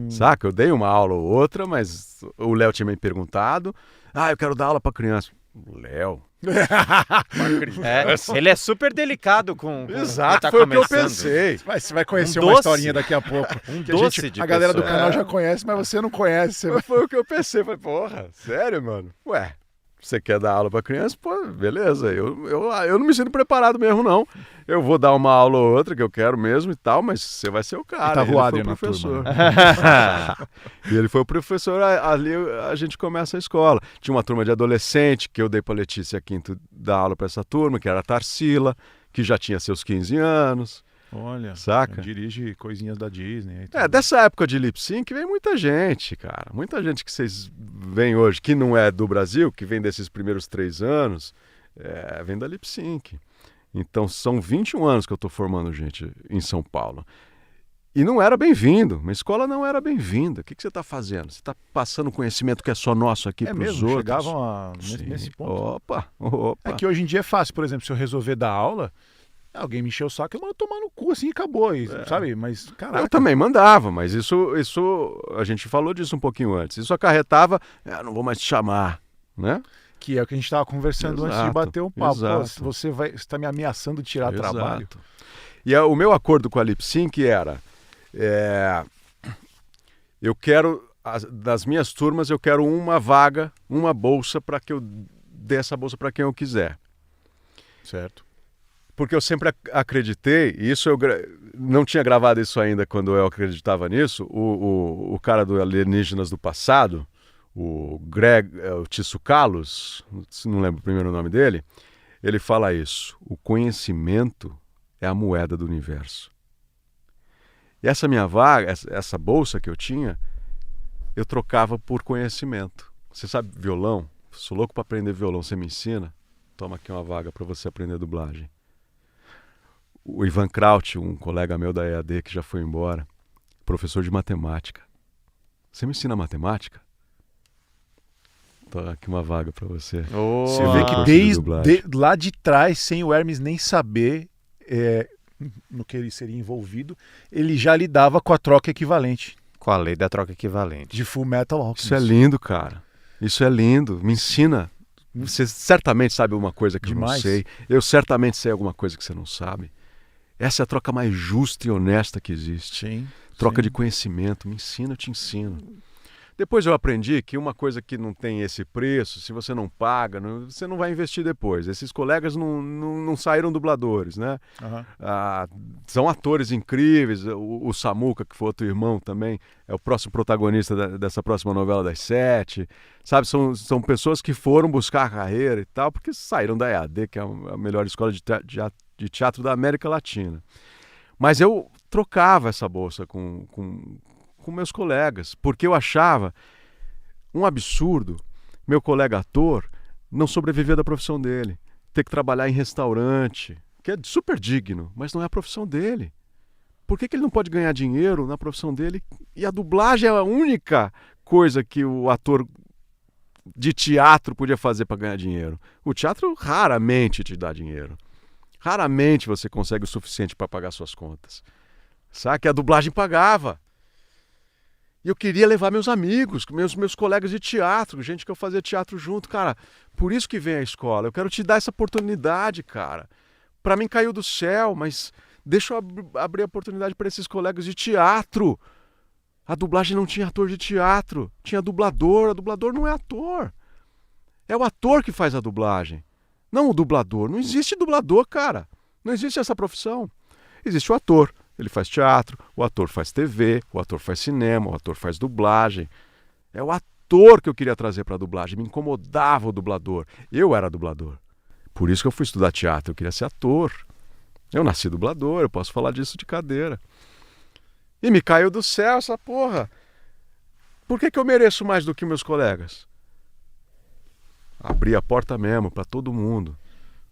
Saca? Eu dei uma aula ou outra, mas o Léo tinha me perguntado. Eu quero dar aula para criança. Léo. Ele é super delicado com Exato, tá foi começando. o que eu pensei. Você vai conhecer Um uma doce. historinha daqui a pouco. Que Doce de a galera do pessoa. canal já conhece, mas você não conhece. Mas foi o que eu pensei. Falei, porra, sério, mano? Ué, você quer dar aula para criança? Pô, beleza. Eu não me sinto preparado mesmo, não. Eu vou dar uma aula ou outra que eu quero mesmo e tal, mas você vai ser o cara. E tá Ele voado foi o na professor. turma, E ele foi o professor, ali a gente começa a escola. Tinha uma turma de adolescente que eu dei para Letícia Quinto dar aula para essa turma, que era a Tarsila, que já tinha seus 15 anos. Olha, Saca? dirige coisinhas da Disney. Aí tudo. Dessa época de lip sync vem muita gente, cara. Muita gente que vocês veem hoje, que não é do Brasil, que vem desses primeiros 3 anos, vem da lip sync. Então são 21 anos que eu estou formando gente em São Paulo. E não era bem-vindo, uma escola não era bem-vinda. O que você está fazendo? Você está passando conhecimento que é só nosso aqui para os mesmo, outros? chegavam Sim. nesse ponto. Opa. É que hoje em dia é fácil, por exemplo, se eu resolver dar aula, alguém me encheu o saco, eu mando tomar no cu assim e acabou, sabe? Mas, caraca. Eu também mandava, mas isso a gente falou disso um pouquinho antes. Isso acarretava, não vou mais te chamar, né? Que é o que a gente estava conversando antes de bater o papo. Exato. Pô, você está me ameaçando de tirar trabalho. E o meu acordo com a Lip Sync era, eu quero, das minhas turmas, eu quero uma vaga, uma bolsa para que eu dê essa bolsa para quem eu quiser. Certo. Porque eu sempre acreditei, e isso eu não tinha gravado isso ainda quando eu acreditava nisso, o cara do Alienígenas do Passado, o Tsoukalos, não lembro o primeiro nome dele, ele fala isso: o conhecimento é a moeda do universo. E essa minha vaga, essa bolsa que eu tinha, eu trocava por conhecimento. Você sabe violão? Sou louco para aprender violão, você me ensina? Toma aqui uma vaga para você aprender dublagem. O Ivan Kraut, um colega meu da EAD que já foi embora, professor de matemática. Você me ensina matemática? Tô aqui uma vaga para você. Você vê que desde lá de trás, sem o Hermes nem saber no que ele seria envolvido, ele já lidava com a troca equivalente. Com a lei da troca equivalente. De Full Metal Alchemist. Isso é lindo, cara. Isso é lindo. Me ensina. Você certamente sabe alguma coisa que Demais. eu não sei. Eu certamente sei alguma coisa que você não sabe. Essa é a troca mais justa e honesta que existe. Sim. Troca de conhecimento. Me ensina, eu te ensino. Depois eu aprendi que uma coisa que não tem esse preço, se você não paga, você não vai investir depois. Esses colegas não saíram dubladores, né? Uhum. São atores incríveis. O Samuca, que foi outro irmão também, é o próximo protagonista dessa próxima novela das 7. Sabe, são pessoas que foram buscar a carreira e tal, porque saíram da EAD, que é a melhor escola de teatro da América Latina. Mas eu trocava essa bolsa com meus colegas, porque eu achava um absurdo meu colega ator não sobreviver da profissão dele, ter que trabalhar em restaurante, que é super digno, mas não é a profissão dele. Por que ele não pode ganhar dinheiro na profissão dele? E a dublagem é a única coisa que o ator de teatro podia fazer para ganhar dinheiro. O teatro raramente te dá dinheiro. Raramente você consegue o suficiente para pagar suas contas. Sabe que a dublagem pagava. E eu queria levar meus amigos, meus colegas de teatro, gente que eu fazia teatro junto, cara. Por isso que vem a escola. Eu quero te dar essa oportunidade, cara. Para mim caiu do céu, mas deixa eu abrir a oportunidade para esses colegas de teatro. A dublagem não tinha ator de teatro, tinha dublador. A dublador não é ator. É o ator que faz a dublagem, não o dublador. Não existe dublador, cara. Não existe essa profissão. Existe o ator. Ele faz teatro, o ator faz TV, o ator faz cinema, o ator faz dublagem. É o ator que eu queria trazer para a dublagem. Me incomodava o dublador. Eu era dublador. Por isso que eu fui estudar teatro. Eu queria ser ator. Eu nasci dublador, eu posso falar disso de cadeira. E me caiu do céu essa porra. Por que eu mereço mais do que meus colegas? Abri a porta mesmo para todo mundo.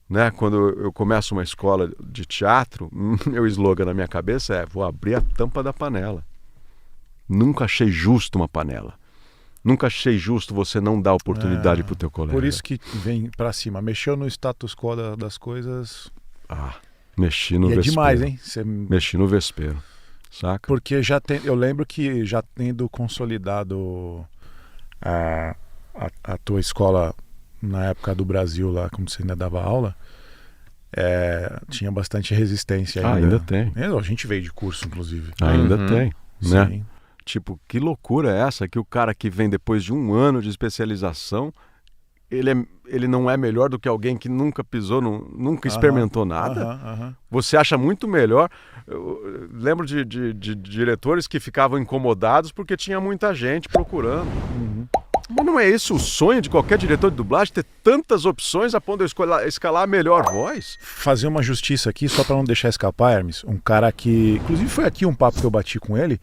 Né? Quando eu começo uma escola de teatro, meu slogan na minha cabeça é: vou abrir a tampa da panela. Nunca achei justo uma panela. Nunca achei justo você não dar oportunidade pro teu colega. Por isso que vem pra cima. Mexeu no status quo das coisas. Mexi no vespeiro. É demais, hein? Mexi no vespeiro. Saca? Porque eu lembro que já tendo consolidado a tua escola na época do Brasil, lá, como você ainda dava aula, tinha bastante resistência ainda. Ainda tem. A gente veio de curso, inclusive. Ainda tem, né? Sim. Tipo, que loucura é essa que o cara que vem depois de 1 ano de especialização, ele não é melhor do que alguém que nunca pisou, nunca experimentou nada? Você acha muito melhor. Eu lembro de diretores que ficavam incomodados porque tinha muita gente procurando. Mas não é esse o sonho de qualquer diretor de dublagem, ter tantas opções a ponto de eu escalar a melhor voz? Fazer uma justiça aqui, só para não deixar escapar, Hermes, um cara que... Inclusive foi aqui um papo que eu bati com ele,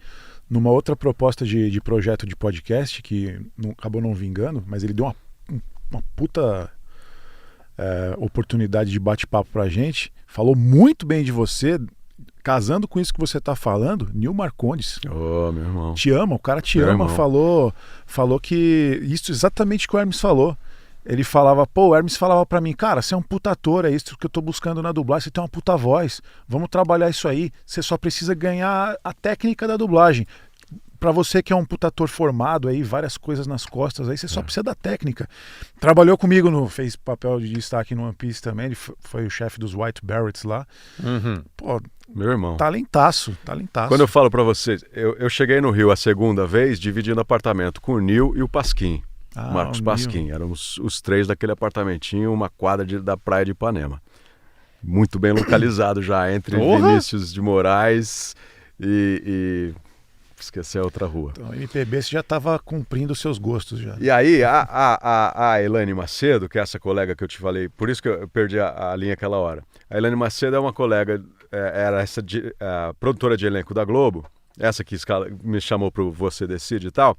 numa outra proposta de projeto de podcast, que acabou não vingando, mas ele deu uma puta oportunidade de bate-papo pra gente, falou muito bem de você, casando com isso que você tá falando. Nil Marcondes. Meu irmão. Te ama, o cara te ama. Falou que isso exatamente que o Hermes falou. Ele falava, o Hermes falava pra mim: cara, você é um puta ator, é isso que eu tô buscando na dublagem, você tem uma puta voz, vamos trabalhar isso aí, você só precisa ganhar a técnica da dublagem. Pra você que é um puta ator formado aí, várias coisas nas costas aí, você só precisa da técnica. Trabalhou comigo, fez papel de destaque no One Piece também, ele foi o chefe dos White Barretts lá. Pô, meu irmão. Talentaço. Quando eu falo pra vocês, eu cheguei no Rio a segunda vez, dividindo apartamento com o Nil e o Pasquim. Marcos Pasquim. Éramos os 3 daquele apartamentinho, uma quadra da praia de Ipanema. Muito bem localizado já, entre Vinícius de Moraes e esqueci a outra rua. Então, MPB, você já estava cumprindo os seus gostos já. E aí, a Elaine Macedo, que é essa colega que eu te falei, por isso que eu perdi a linha aquela hora. A Elaine Macedo é uma colega, era essa produtora de elenco da Globo, essa que me chamou para o Você Decide e tal.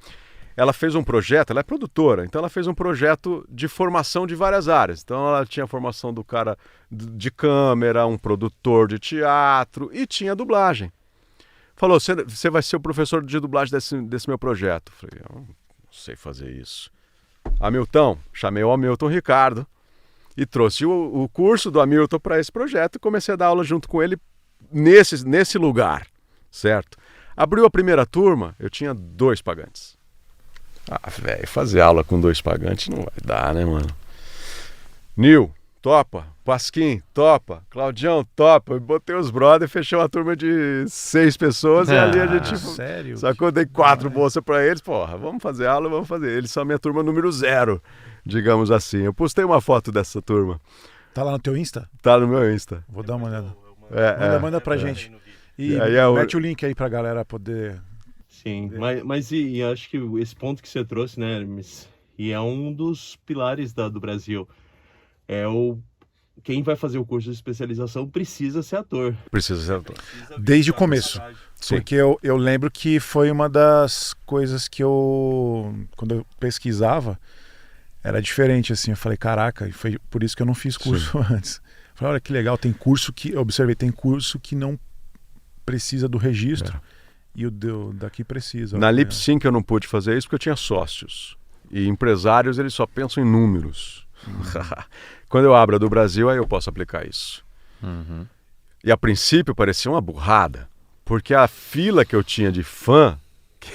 Ela fez um projeto, ela é produtora, então ela fez um projeto de formação de várias áreas. Então ela tinha a formação do cara de câmera, um produtor de teatro e tinha dublagem. Falou: você vai ser o professor de dublagem desse meu projeto. Falei: eu não sei fazer isso. Chamei o Hamilton Ricardo e trouxe o curso do Hamilton para esse projeto e comecei a dar aula junto com ele nesse lugar, certo? Abriu a primeira turma, eu tinha 2 pagantes. Velho, fazer aula com 2 pagantes não vai dar, né, mano? Nil, topa. Pasquim, topa. Claudião, topa. Eu botei os brothers, fechei uma turma de 6 pessoas e ali a gente... Sério? Sacou? Dei 4 bolsas pra eles. Porra, vamos fazer aula, vamos fazer. Eles são a minha turma número 0, digamos assim. Eu postei uma foto dessa turma. Tá lá no teu Insta? Tá no meu Insta. Vou dar uma olhada. Manda pra gente. E aí mete o link aí pra galera poder... Sim, mas acho que esse ponto que você trouxe, né, Hermes, e é um dos pilares do Brasil, quem vai fazer o curso de especialização precisa ser ator. Precisa ser ator. Desde o começo. Sim. Porque eu lembro que foi uma das coisas que quando eu pesquisava, era diferente, assim. Eu falei, caraca, e foi por isso que eu não fiz curso antes. Eu falei, olha que legal, tem curso tem curso que não precisa do registro. E o daqui precisa. Na Lip Sync eu não pude fazer isso porque eu tinha sócios. E empresários, eles só pensam em números. Quando eu abro a do Brasil, aí eu posso aplicar isso. E a princípio parecia uma burrada. Porque a fila que eu tinha de fã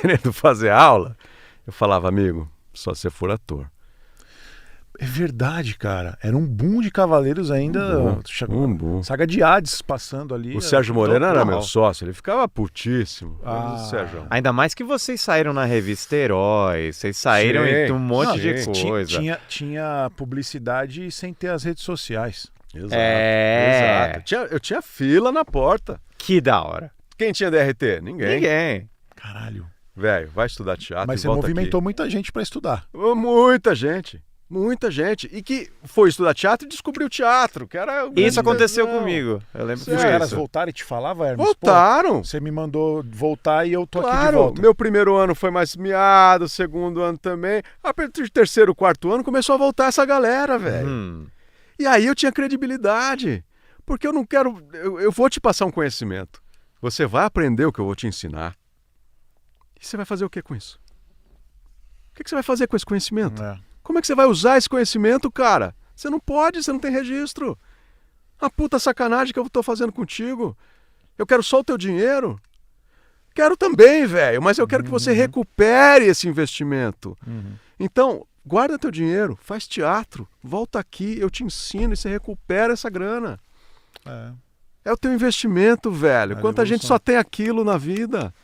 querendo fazer aula, eu falava, amigo, só se você for ator. É verdade, cara. Era um boom de Cavaleiros ainda. Um boom. Saga de Hades passando ali. O Sérgio Moreno era total. meu sócio, ele ficava putíssimo. Ah. O Sérgio. Ainda mais que vocês saíram na revista Herói, vocês saíram Sim. em um monte Não, de coisa. Tinha publicidade sem ter as redes sociais. Exato, É. exato. Eu tinha fila na porta. Que da hora. Quem tinha DRT? Ninguém. Ninguém. Caralho. Velho, vai estudar teatro Mas e você volta movimentou aqui. muita gente pra estudar. Muita gente. Muita gente. E que foi estudar teatro e descobriu teatro, que era o grande Isso aconteceu tesão. comigo. Eu lembro Os que foi caras isso. voltaram e te falavam, Hermes? Voltaram. Pô, você me mandou voltar e eu tô aqui de Claro, volta. meu primeiro ano foi mais miado, segundo ano também. A partir do terceiro, quarto ano começou a voltar essa galera, velho. E aí eu tinha credibilidade. Porque eu não quero... Eu vou te passar um conhecimento. Você vai aprender o que eu vou te ensinar. E você vai fazer o que com isso? O que você vai fazer com esse conhecimento? É. Como é que você vai usar esse conhecimento, cara? Você não pode, você não tem registro. A puta sacanagem que eu tô fazendo contigo. Eu quero só o teu dinheiro. Quero também, velho, mas eu quero que você recupere esse investimento. Então, guarda teu dinheiro, faz teatro, volta aqui, eu te ensino e você recupera essa grana. É o teu investimento, velho. A Quanta gente evolução. só tem aquilo na vida.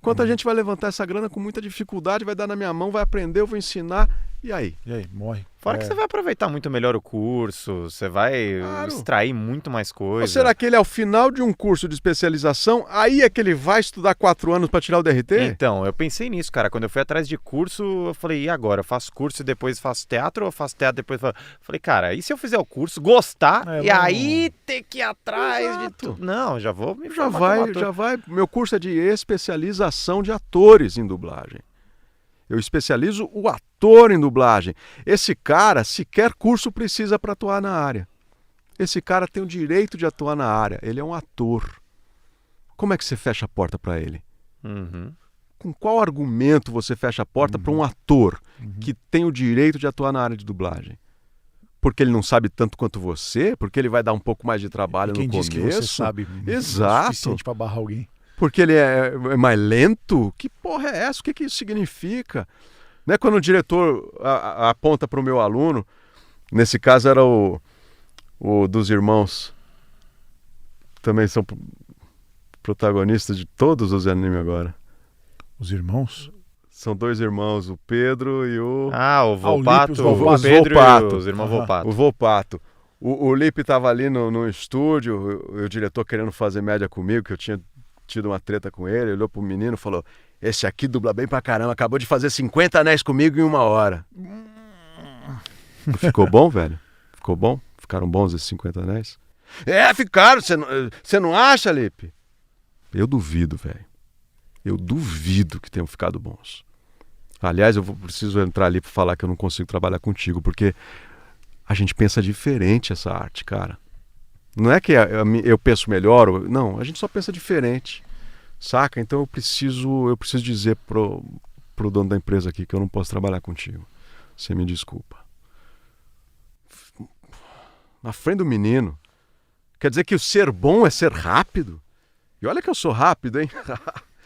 Quanta gente vai levantar essa grana com muita dificuldade, vai dar na minha mão, vai aprender, eu vou ensinar. E aí? E aí, morre. Fora que você vai aproveitar muito melhor o curso, você vai Claro. extrair muito mais coisa. Ou será que ele, ao final de um curso de especialização, aí é que ele vai estudar 4 anos para tirar o DRT? Então, eu pensei nisso, cara. Quando eu fui atrás de curso, eu falei, e agora? Eu faço curso e depois faço teatro, ou eu faço teatro e depois faço... Falei, cara, e se eu fizer o curso, gostar, É, e não- aí ter que ir atrás de Exato. tudo? Não, já vou me Já formar como vai, ator. já vai. Meu curso é de especialização de atores em dublagem. Eu especializo o ator em dublagem. Esse cara sequer curso precisa para atuar na área. Esse cara tem o direito de atuar na área. Ele é um ator. Como é que você fecha a porta para ele? Uhum. Com qual argumento você fecha a porta para um ator que tem o direito de atuar na área de dublagem? Porque ele não sabe tanto quanto você? Porque ele vai dar um pouco mais de trabalho Quem no disse começo? que você sabe Exato. o suficiente pra barrar alguém? Porque ele é mais lento? Que porra é essa? O que que isso significa? Né? Quando o diretor aponta para o meu aluno, nesse caso era o dos irmãos, também são protagonistas de todos os animes agora. Os irmãos? São 2 irmãos, o Pedro e o... Ah, o Ah, o Volpato, Lipe, os o Pedro Volpato. e os irmãos Aham. Volpato. O Volpato. O Lipe estava ali no estúdio, o diretor querendo fazer média comigo, que eu tinha tido uma treta com ele, olhou pro menino e falou, esse aqui dubla bem pra caramba, acabou de fazer 50 anéis comigo em 1 hora. Ficou bom, velho? Ficou bom? Ficaram bons esses 50 anéis? É, ficaram, você não acha, Lipe? Eu duvido, velho. Eu duvido que tenham ficado bons. Aliás, preciso entrar ali para falar que eu não consigo trabalhar contigo, porque a gente pensa diferente essa arte, cara. Não é que eu penso melhor, não, a gente só pensa diferente, saca? Então eu preciso dizer pro dono da empresa aqui que eu não posso trabalhar contigo. Você me desculpa. Na frente do menino, quer dizer que o ser bom é ser rápido? E olha que eu sou rápido, hein?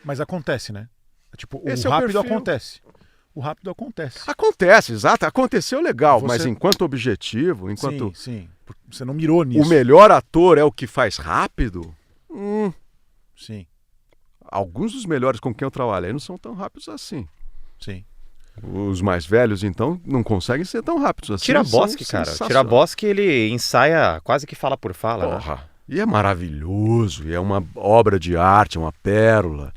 Mas acontece, né? Tipo, Esse o é o rápido perfil. acontece. O rápido acontece. Acontece, exato. Aconteceu legal, Você- mas enquanto objetivo, enquanto Sim. Você não mirou nisso. o melhor ator é o que faz rápido, Sim, alguns dos melhores com quem eu trabalhei não são tão rápidos assim. sim. Os mais velhos, então, não conseguem ser tão rápidos assim. Tiraboschi, São cara. sensacionais. Tiraboschi, ele ensaia quase que fala por fala, né? Porra. E é maravilhoso, e é uma obra de arte, é uma pérola.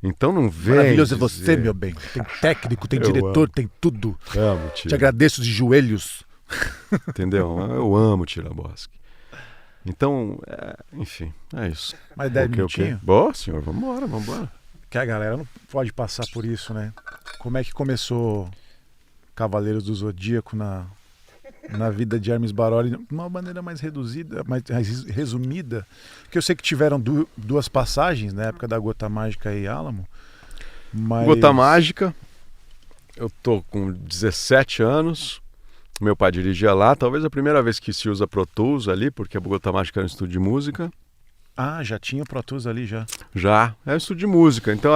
Então não vem Maravilhoso é dizer- você, meu bem. Tem técnico, tem Eu diretor, amo. tem tudo. Amo, Te Tira. agradeço de joelhos. Entendeu? Eu amo Tiraboschi. Então, enfim, é isso. Mais 10 O quê? minutinhos. Boa, senhor, vamos embora. Que a galera não pode passar por isso, né? Como é que começou Cavaleiros do Zodíaco na vida de Hermes Baroli? De uma maneira mais reduzida, mais resumida. Porque eu sei que tiveram duas passagens na época da Gota Mágica e Álamo. Mas... Gota Mágica, eu tô com 17 anos, meu pai dirigia lá, talvez a primeira vez que se usa Pro Tools ali, porque a Gota Mágica era um estúdio de música. Ah, já tinha o Pro Tools ali já. Já, é um estúdio de música. Então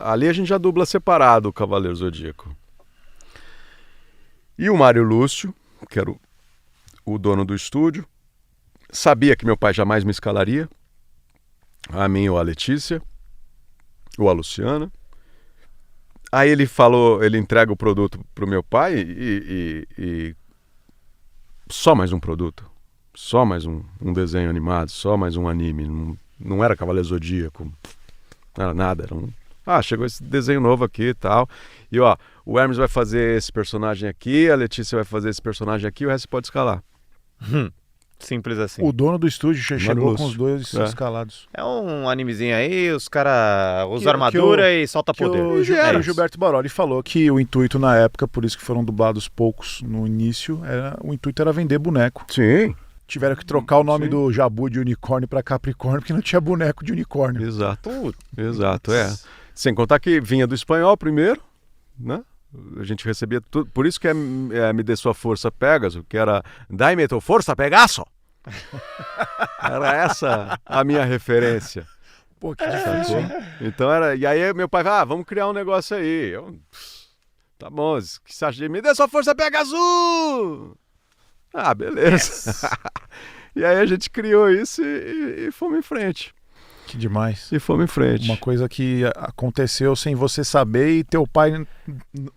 ali a gente já dubla separado o Cavaleiro Zodíaco. E o Mário Lúcio, que era o dono do estúdio, sabia que meu pai jamais me escalaria, a mim ou a Letícia, ou a Luciana. Aí ele entrega o produto pro meu pai e só mais um produto, só mais um desenho animado, só mais um anime. Não era Cavaleiro Zodíaco, não era nada, era um... chegou esse desenho novo aqui e tal. E ó, o Hermes vai fazer esse personagem aqui, a Letícia vai fazer esse personagem aqui, o resto pode escalar. Simples assim. O dono do estúdio já chegou Lúcio. com os dois escalados. É um animezinho aí, os caras usam armadura e solta poder. O É isso. Gilberto Baroli falou que o intuito na época, por isso que foram dublados poucos no início, o intuito era vender boneco. Sim. Tiveram que trocar o nome Sim. do Jabu de unicórnio para Capricórnio, porque não tinha boneco de unicórnio. Exato. Exato, Sem contar que vinha do espanhol primeiro, né? A gente recebia tudo. Por isso que Me Dê Sua Força Pegaso, que era Dai-me tu força Pegaso. Era essa a minha referência. Pô, que difícil, hein? Então era. E aí meu pai falava, vamos criar um negócio aí. Tá bom, o que você acha de Me Dê Sua Força Pegaso? Beleza. E aí a gente criou isso e fomos em frente. Que demais. E fomos em frente. Uma coisa que aconteceu sem você saber e teu pai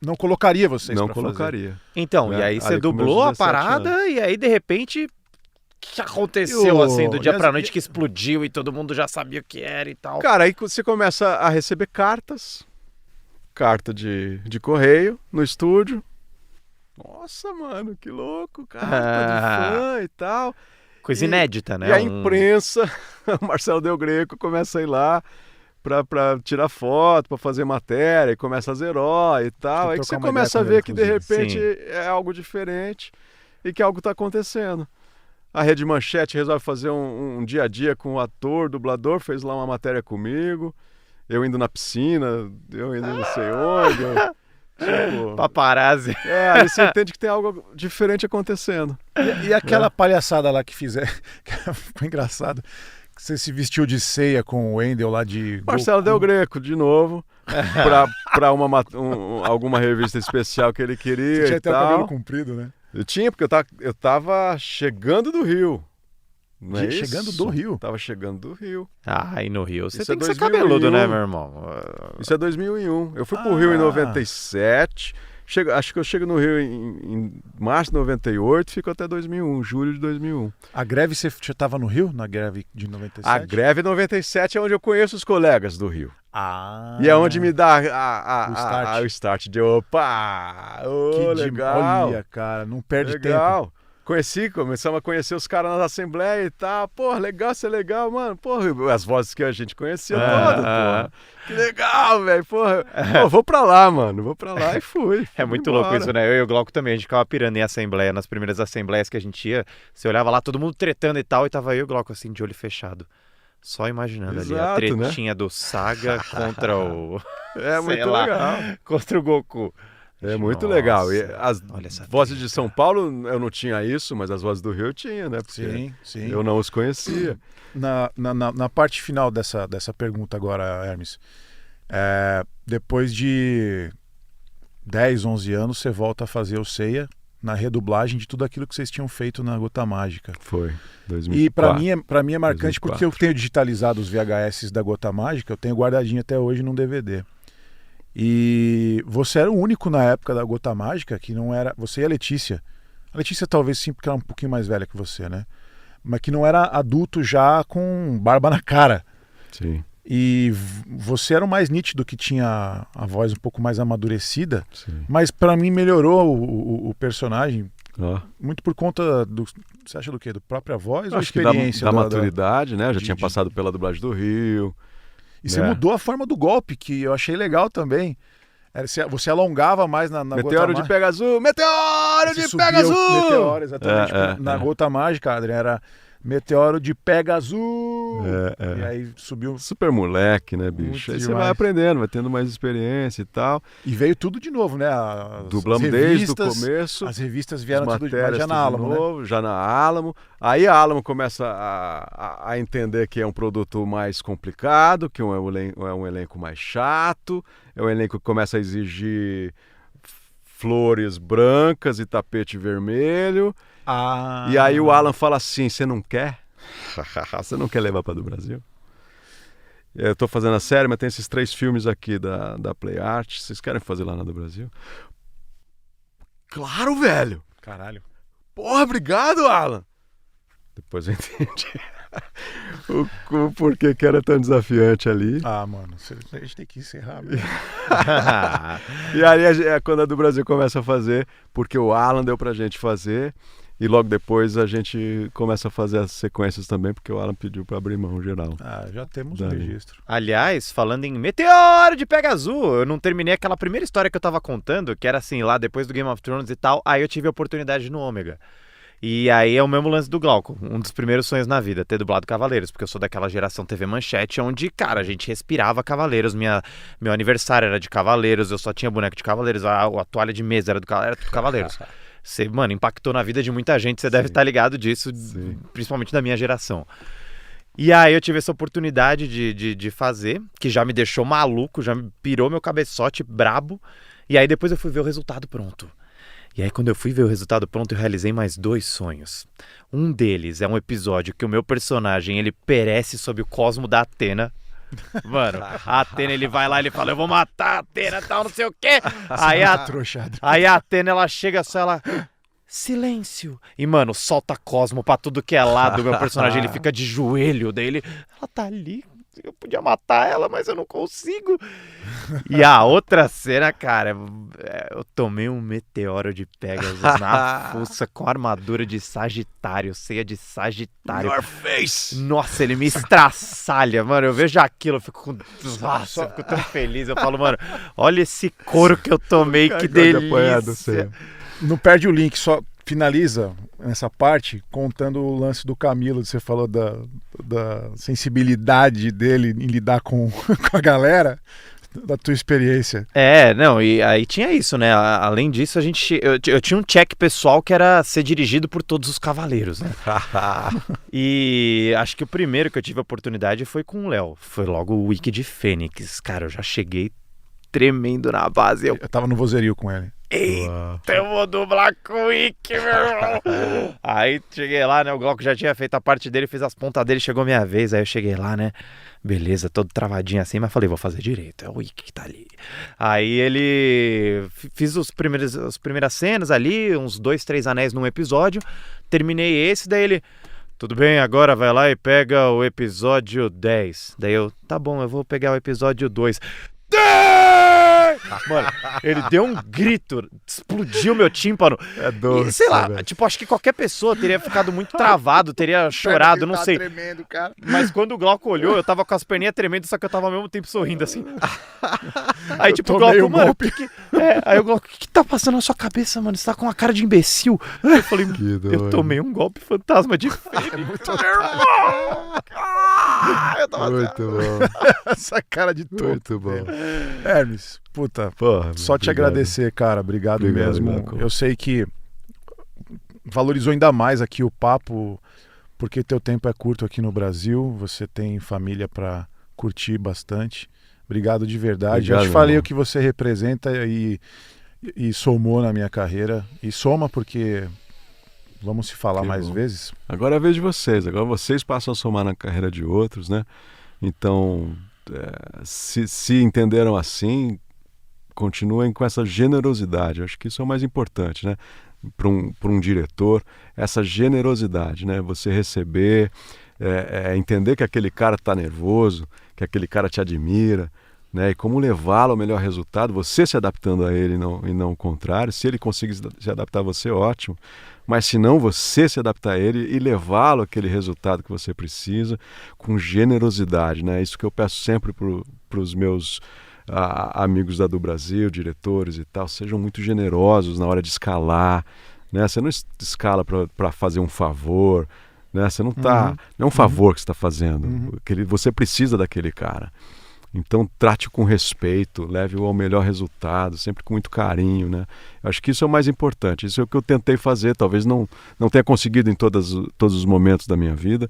não colocaria vocês Não pra fazer. colocaria. Então, e aí você dublou a parada e aí de repente... O que aconteceu assim do dia pra noite que explodiu e todo mundo já sabia o que era e tal? Cara, aí você começa a receber carta de correio no estúdio. Nossa, mano, que louco, carta de fã e tal. Coisa inédita, né? E a imprensa, o Marcelo Del Greco começa a ir lá pra tirar foto, pra fazer matéria, e começa a fazer herói e tal. Aí que você começa a ver que de repente é algo diferente e que algo tá acontecendo. A Rede Manchete resolve fazer um dia a dia com o ator, dublador, fez lá uma matéria comigo. Eu indo na piscina, eu indo não sei onde. Tipo, paparazzi. Aí você entende que tem algo diferente acontecendo. E aquela palhaçada lá que fizeram, que ficou engraçado, que você se vestiu de ceia com o Wendel lá de Marcelo Del Greco, de novo, pra alguma revista especial que ele queria. Você tinha e até o tal. cabelo comprido, né? Eu tinha, porque eu tava chegando do Rio. Não é chegando isso? do Rio? Tava chegando do Rio. E no Rio você Isso tem que ser 2001. cabeludo, né, meu irmão? Isso é 2001. Eu fui pro Rio em 97. Acho que eu chego no Rio em março de 98 e fico até 2001, julho de 2001. A greve, você estava no Rio, na greve de 97? A greve 97 é onde eu conheço os colegas do Rio. E é onde me dá o start de opa! Legal! Olha, cara, não perde legal. tempo. Começamos a conhecer os caras nas assembleias e tal. Pô, legal, ser legal, mano. Pô, as vozes que a gente conhecia todas, pô. Que legal, velho. Porra, vou pra lá, mano. Vou pra lá e fui. É muito louco isso, né? Eu e o Glauco também, a gente ficava pirando em assembleia. Nas primeiras assembleias que a gente ia, você olhava lá, todo mundo tretando e tal, e tava eu e o Glauco assim, de olho fechado. Só imaginando ali a tretinha, né? Do Saga contra o... muito legal. Contra o Goku. É muito legal. E as vozes de São Paulo, eu não tinha isso, mas as vozes do Rio eu tinha, né? Porque sim. eu não os conhecia. Na parte final dessa pergunta agora, Hermes, depois de 10, 11 anos, você volta a fazer o Ceia na redublagem de tudo aquilo que vocês tinham feito na Gota Mágica. Foi, 2004. E pra mim é marcante 2004. Porque eu tenho digitalizado os VHS da Gota Mágica, eu tenho guardadinho até hoje num DVD. E você era o único na época da Gota Mágica que não era... Você e a Letícia. A Letícia talvez sim, porque ela é um pouquinho mais velha que você, né? Mas que não era adulto já com barba na cara. Sim. E você era o mais nítido, que tinha a voz um pouco mais amadurecida. Sim. Mas pra mim melhorou o personagem. Muito por conta do... Você acha do quê? Do própria voz ou acho experiência? Da maturidade, né? Eu já tinha passado pela dublagem do Rio... E você mudou a forma do golpe, que eu achei legal também. Você alongava mais na Meteoro Gota de Pegasus! Meteoro de Pegasus! Meteoro, exatamente. Na Gota Mágica, Adriano, era Meteoro de Pegasus! E É. aí subiu. Super moleque, né, bicho? Muito Aí você demais. vai aprendendo, vai tendo mais experiência e tal. E veio tudo de novo, né? Dublamos desde o começo. As revistas As vieram tudo matérias já na tudo Alamo, né? novo, já na Alamo. Aí a Alamo começa a entender que é um produto mais complicado, que é um elenco mais chato, é um elenco que começa a exigir flores brancas e tapete vermelho. E aí o Alan fala assim, você não quer? Você não quer levar para do Brasil? Eu tô fazendo a série, mas tem esses 3 filmes aqui da Play Art. Vocês querem fazer lá na do Brasil? Claro, velho! Caralho. Porra, obrigado, Alan! Depois eu entendi o porquê que era tão desafiante ali. Mano, a gente tem que encerrar. E aí, quando a do Brasil começa a fazer, porque o Alan deu pra gente fazer, e logo depois a gente começa a fazer as sequências também, porque o Alan pediu pra abrir mão geral. Já temos Dani. registro. Aliás, falando em Meteoro de Pegasus, eu não terminei aquela primeira história que eu tava contando, que era assim, lá depois do Game of Thrones e tal, aí eu tive a oportunidade no Ômega. E aí é o mesmo lance do Glauco, um dos primeiros sonhos na vida, ter dublado Cavaleiros, porque eu sou daquela geração TV Manchete, onde, cara, a gente respirava Cavaleiros, meu aniversário era de Cavaleiros, eu só tinha boneco de Cavaleiros, a toalha de mesa era tudo Cavaleiros. Você, mano, impactou na vida de muita gente, você deve estar ligado disso, principalmente da minha geração. E aí eu tive essa oportunidade de fazer, que já me deixou maluco, já me pirou meu cabeçote brabo, e aí depois eu fui ver o resultado pronto. E aí quando eu fui ver o resultado pronto, eu realizei mais 2 sonhos. Um deles é um episódio que o meu personagem, ele perece sob o cosmo da Atena. Mano, a Atena, ele vai lá, ele fala, eu vou matar a Atena, tal, não sei o quê. Aí a Atena, ela chega só, ela... Silêncio! E, mano, solta cosmo pra tudo que é lado. O meu personagem, ele fica de joelho. Daí ela tá ali, eu podia matar ela, mas eu não consigo. E a outra cena, cara, eu tomei um meteoro de Pegasus na fuça com armadura de Sagitário, ceia de Sagitário. Your face! Nossa, ele me estraçalha, mano. Eu vejo aquilo, eu fico com... Nossa, eu fico tão feliz. Eu falo, mano, olha esse couro que eu tomei, que delícia. Não perde o link, só finaliza nessa parte contando o lance do Camilo, que você falou da sensibilidade dele em lidar com a galera, da tua experiência. Não, e aí tinha isso, né? Além disso, eu tinha um check pessoal que era ser dirigido por todos os cavaleiros, né? E acho que o primeiro que eu tive a oportunidade foi com o Léo. Foi logo o Wiki de Fênix. Cara, eu já cheguei tremendo na base. Eu tava no vozerio com ele. Eita, eu vou dublar com o Wiki, meu irmão. Aí cheguei lá, né? O Glauco já tinha feito a parte dele, fez as pontas dele, chegou minha vez. Aí eu cheguei lá, né? Beleza, todo travadinho assim, mas falei, vou fazer direito. É o Wiki que tá ali. Aí ele... Fiz as primeiras cenas ali, uns 2, 3 anéis num episódio. Terminei esse, daí ele... Tudo bem, agora vai lá e pega o episódio 10. Daí eu, tá bom, eu vou pegar o episódio 2. Mano, ele deu um grito, explodiu meu tímpano. É doce, e, sei lá, velho. tipo, acho que qualquer pessoa teria ficado muito travado, teria chorado, não sei. Tremendo, cara. Mas quando o Glauco olhou, eu tava com as perninhas tremendo, só que eu tava ao mesmo tempo sorrindo, assim. Aí, tipo, o Glauco, mano, aí o Glauco, o que tá passando na sua cabeça, mano? Você tá com uma cara de imbecil. Eu falei, eu tomei um golpe fantasma de Fênix. Meu irmão! Eu tava Muito bom. Essa cara de todo. Muito bom. Hermes, puta, Porra, só te agradecer, cara. Obrigado mesmo. Glauco. Eu sei que valorizou ainda mais aqui o papo, porque teu tempo é curto aqui no Brasil. Você tem família pra curtir bastante. Obrigado de verdade. Obrigado, Já te falei irmão. o que você representa e somou na minha carreira. E soma porque vamos se falar Que mais bom. vezes. Agora é a vez de vocês. Agora vocês passam a somar na carreira de outros, né? Então, se entenderam assim, continuem com essa generosidade. Eu acho que isso é o mais importante, né? Para um diretor, essa generosidade, né? Você receber, entender que aquele cara está nervoso, que aquele cara te admira, né? E como levá-lo ao melhor resultado, você se adaptando a ele e não o contrário. Se ele conseguir se adaptar a você, ótimo. Mas se não, você se adaptar a ele e levá-lo àquele resultado que você precisa com generosidade, né? Isso que eu peço sempre para os meus amigos da do Brasil, diretores e tal, sejam muito generosos na hora de escalar, né? Você não escala para fazer um favor, né? Você não tá, não é um favor que você está fazendo. Você precisa daquele cara. Então trate com respeito, leve-o ao melhor resultado, sempre com muito carinho, né? Eu acho que isso é o mais importante. Isso é o que eu tentei fazer. Talvez não tenha conseguido em todos os momentos da minha vida.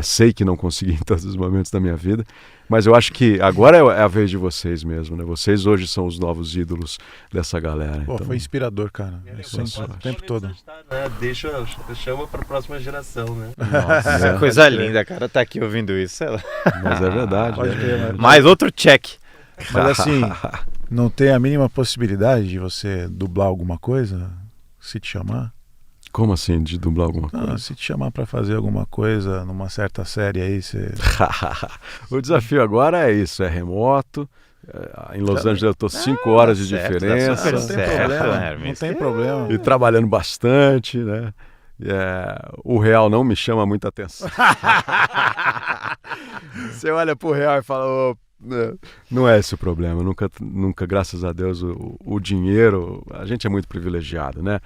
Sei que não consegui em todos os momentos da minha vida, mas eu acho que agora é a vez de vocês mesmo, né? Vocês hoje são os novos ídolos dessa galera. Pô, então... Foi inspirador, cara. O tempo todo. Né? Chama pra próxima geração, né? Nossa, coisa linda, cara, tá aqui ouvindo isso. Mas é verdade. Pode crer, Mais outro check. Mas assim, não tem a mínima possibilidade de você dublar alguma coisa, se te chamar? Como assim, de dublar alguma coisa? Se te chamar pra fazer alguma coisa numa certa série aí, você... O desafio agora é isso, é remoto. Em Los Angeles eu tô 5 horas de diferença. Não tem problema, não tem problema. E trabalhando bastante, né? O real não me chama muita atenção. Você olha pro real e fala, não é esse o problema. Nunca, graças a Deus, o dinheiro, a gente é muito privilegiado, né?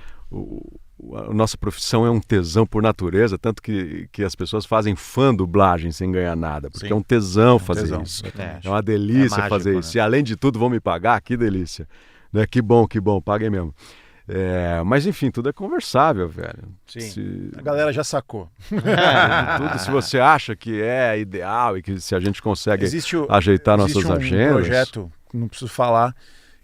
A nossa profissão é um tesão por natureza, tanto que as pessoas fazem fã dublagem sem ganhar nada, porque é um tesão fazer isso. É uma delícia mágico, fazer isso. E além de tudo vão me pagar, que delícia. Né? Que bom, paguem mesmo. Mas enfim, tudo é conversável, velho. Sim. A galera já sacou. Tudo, se você acha que é ideal e que se a gente consegue ajeitar nossas agendas... Existe um projeto, não preciso falar,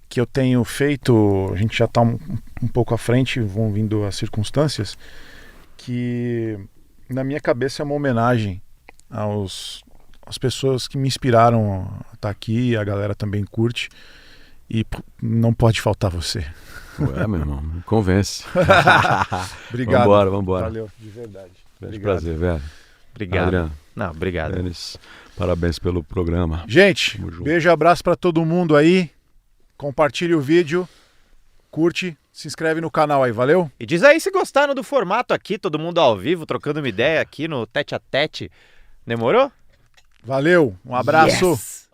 que eu tenho feito, a gente já está um pouco à frente, vão vindo as circunstâncias, que na minha cabeça é uma homenagem às pessoas que me inspiraram a estar aqui, a galera também curte, e não pode faltar você. Meu irmão, me convence. Obrigado. Vambora. Valeu, de verdade. Grande prazer, velho. Obrigado. Adriano. Não, obrigado. Denis, parabéns pelo programa. Gente, beijo e abraço para todo mundo aí. Compartilhe o vídeo, curte, se inscreve no canal aí, valeu? E diz aí se gostaram do formato aqui, todo mundo ao vivo, trocando uma ideia aqui no tete a tete. Demorou? Valeu, um abraço. Yes.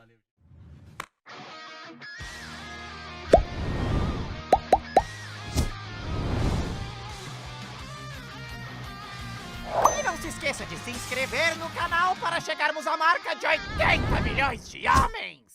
E não se esqueça de se inscrever no canal para chegarmos à marca de 80 milhões de homens!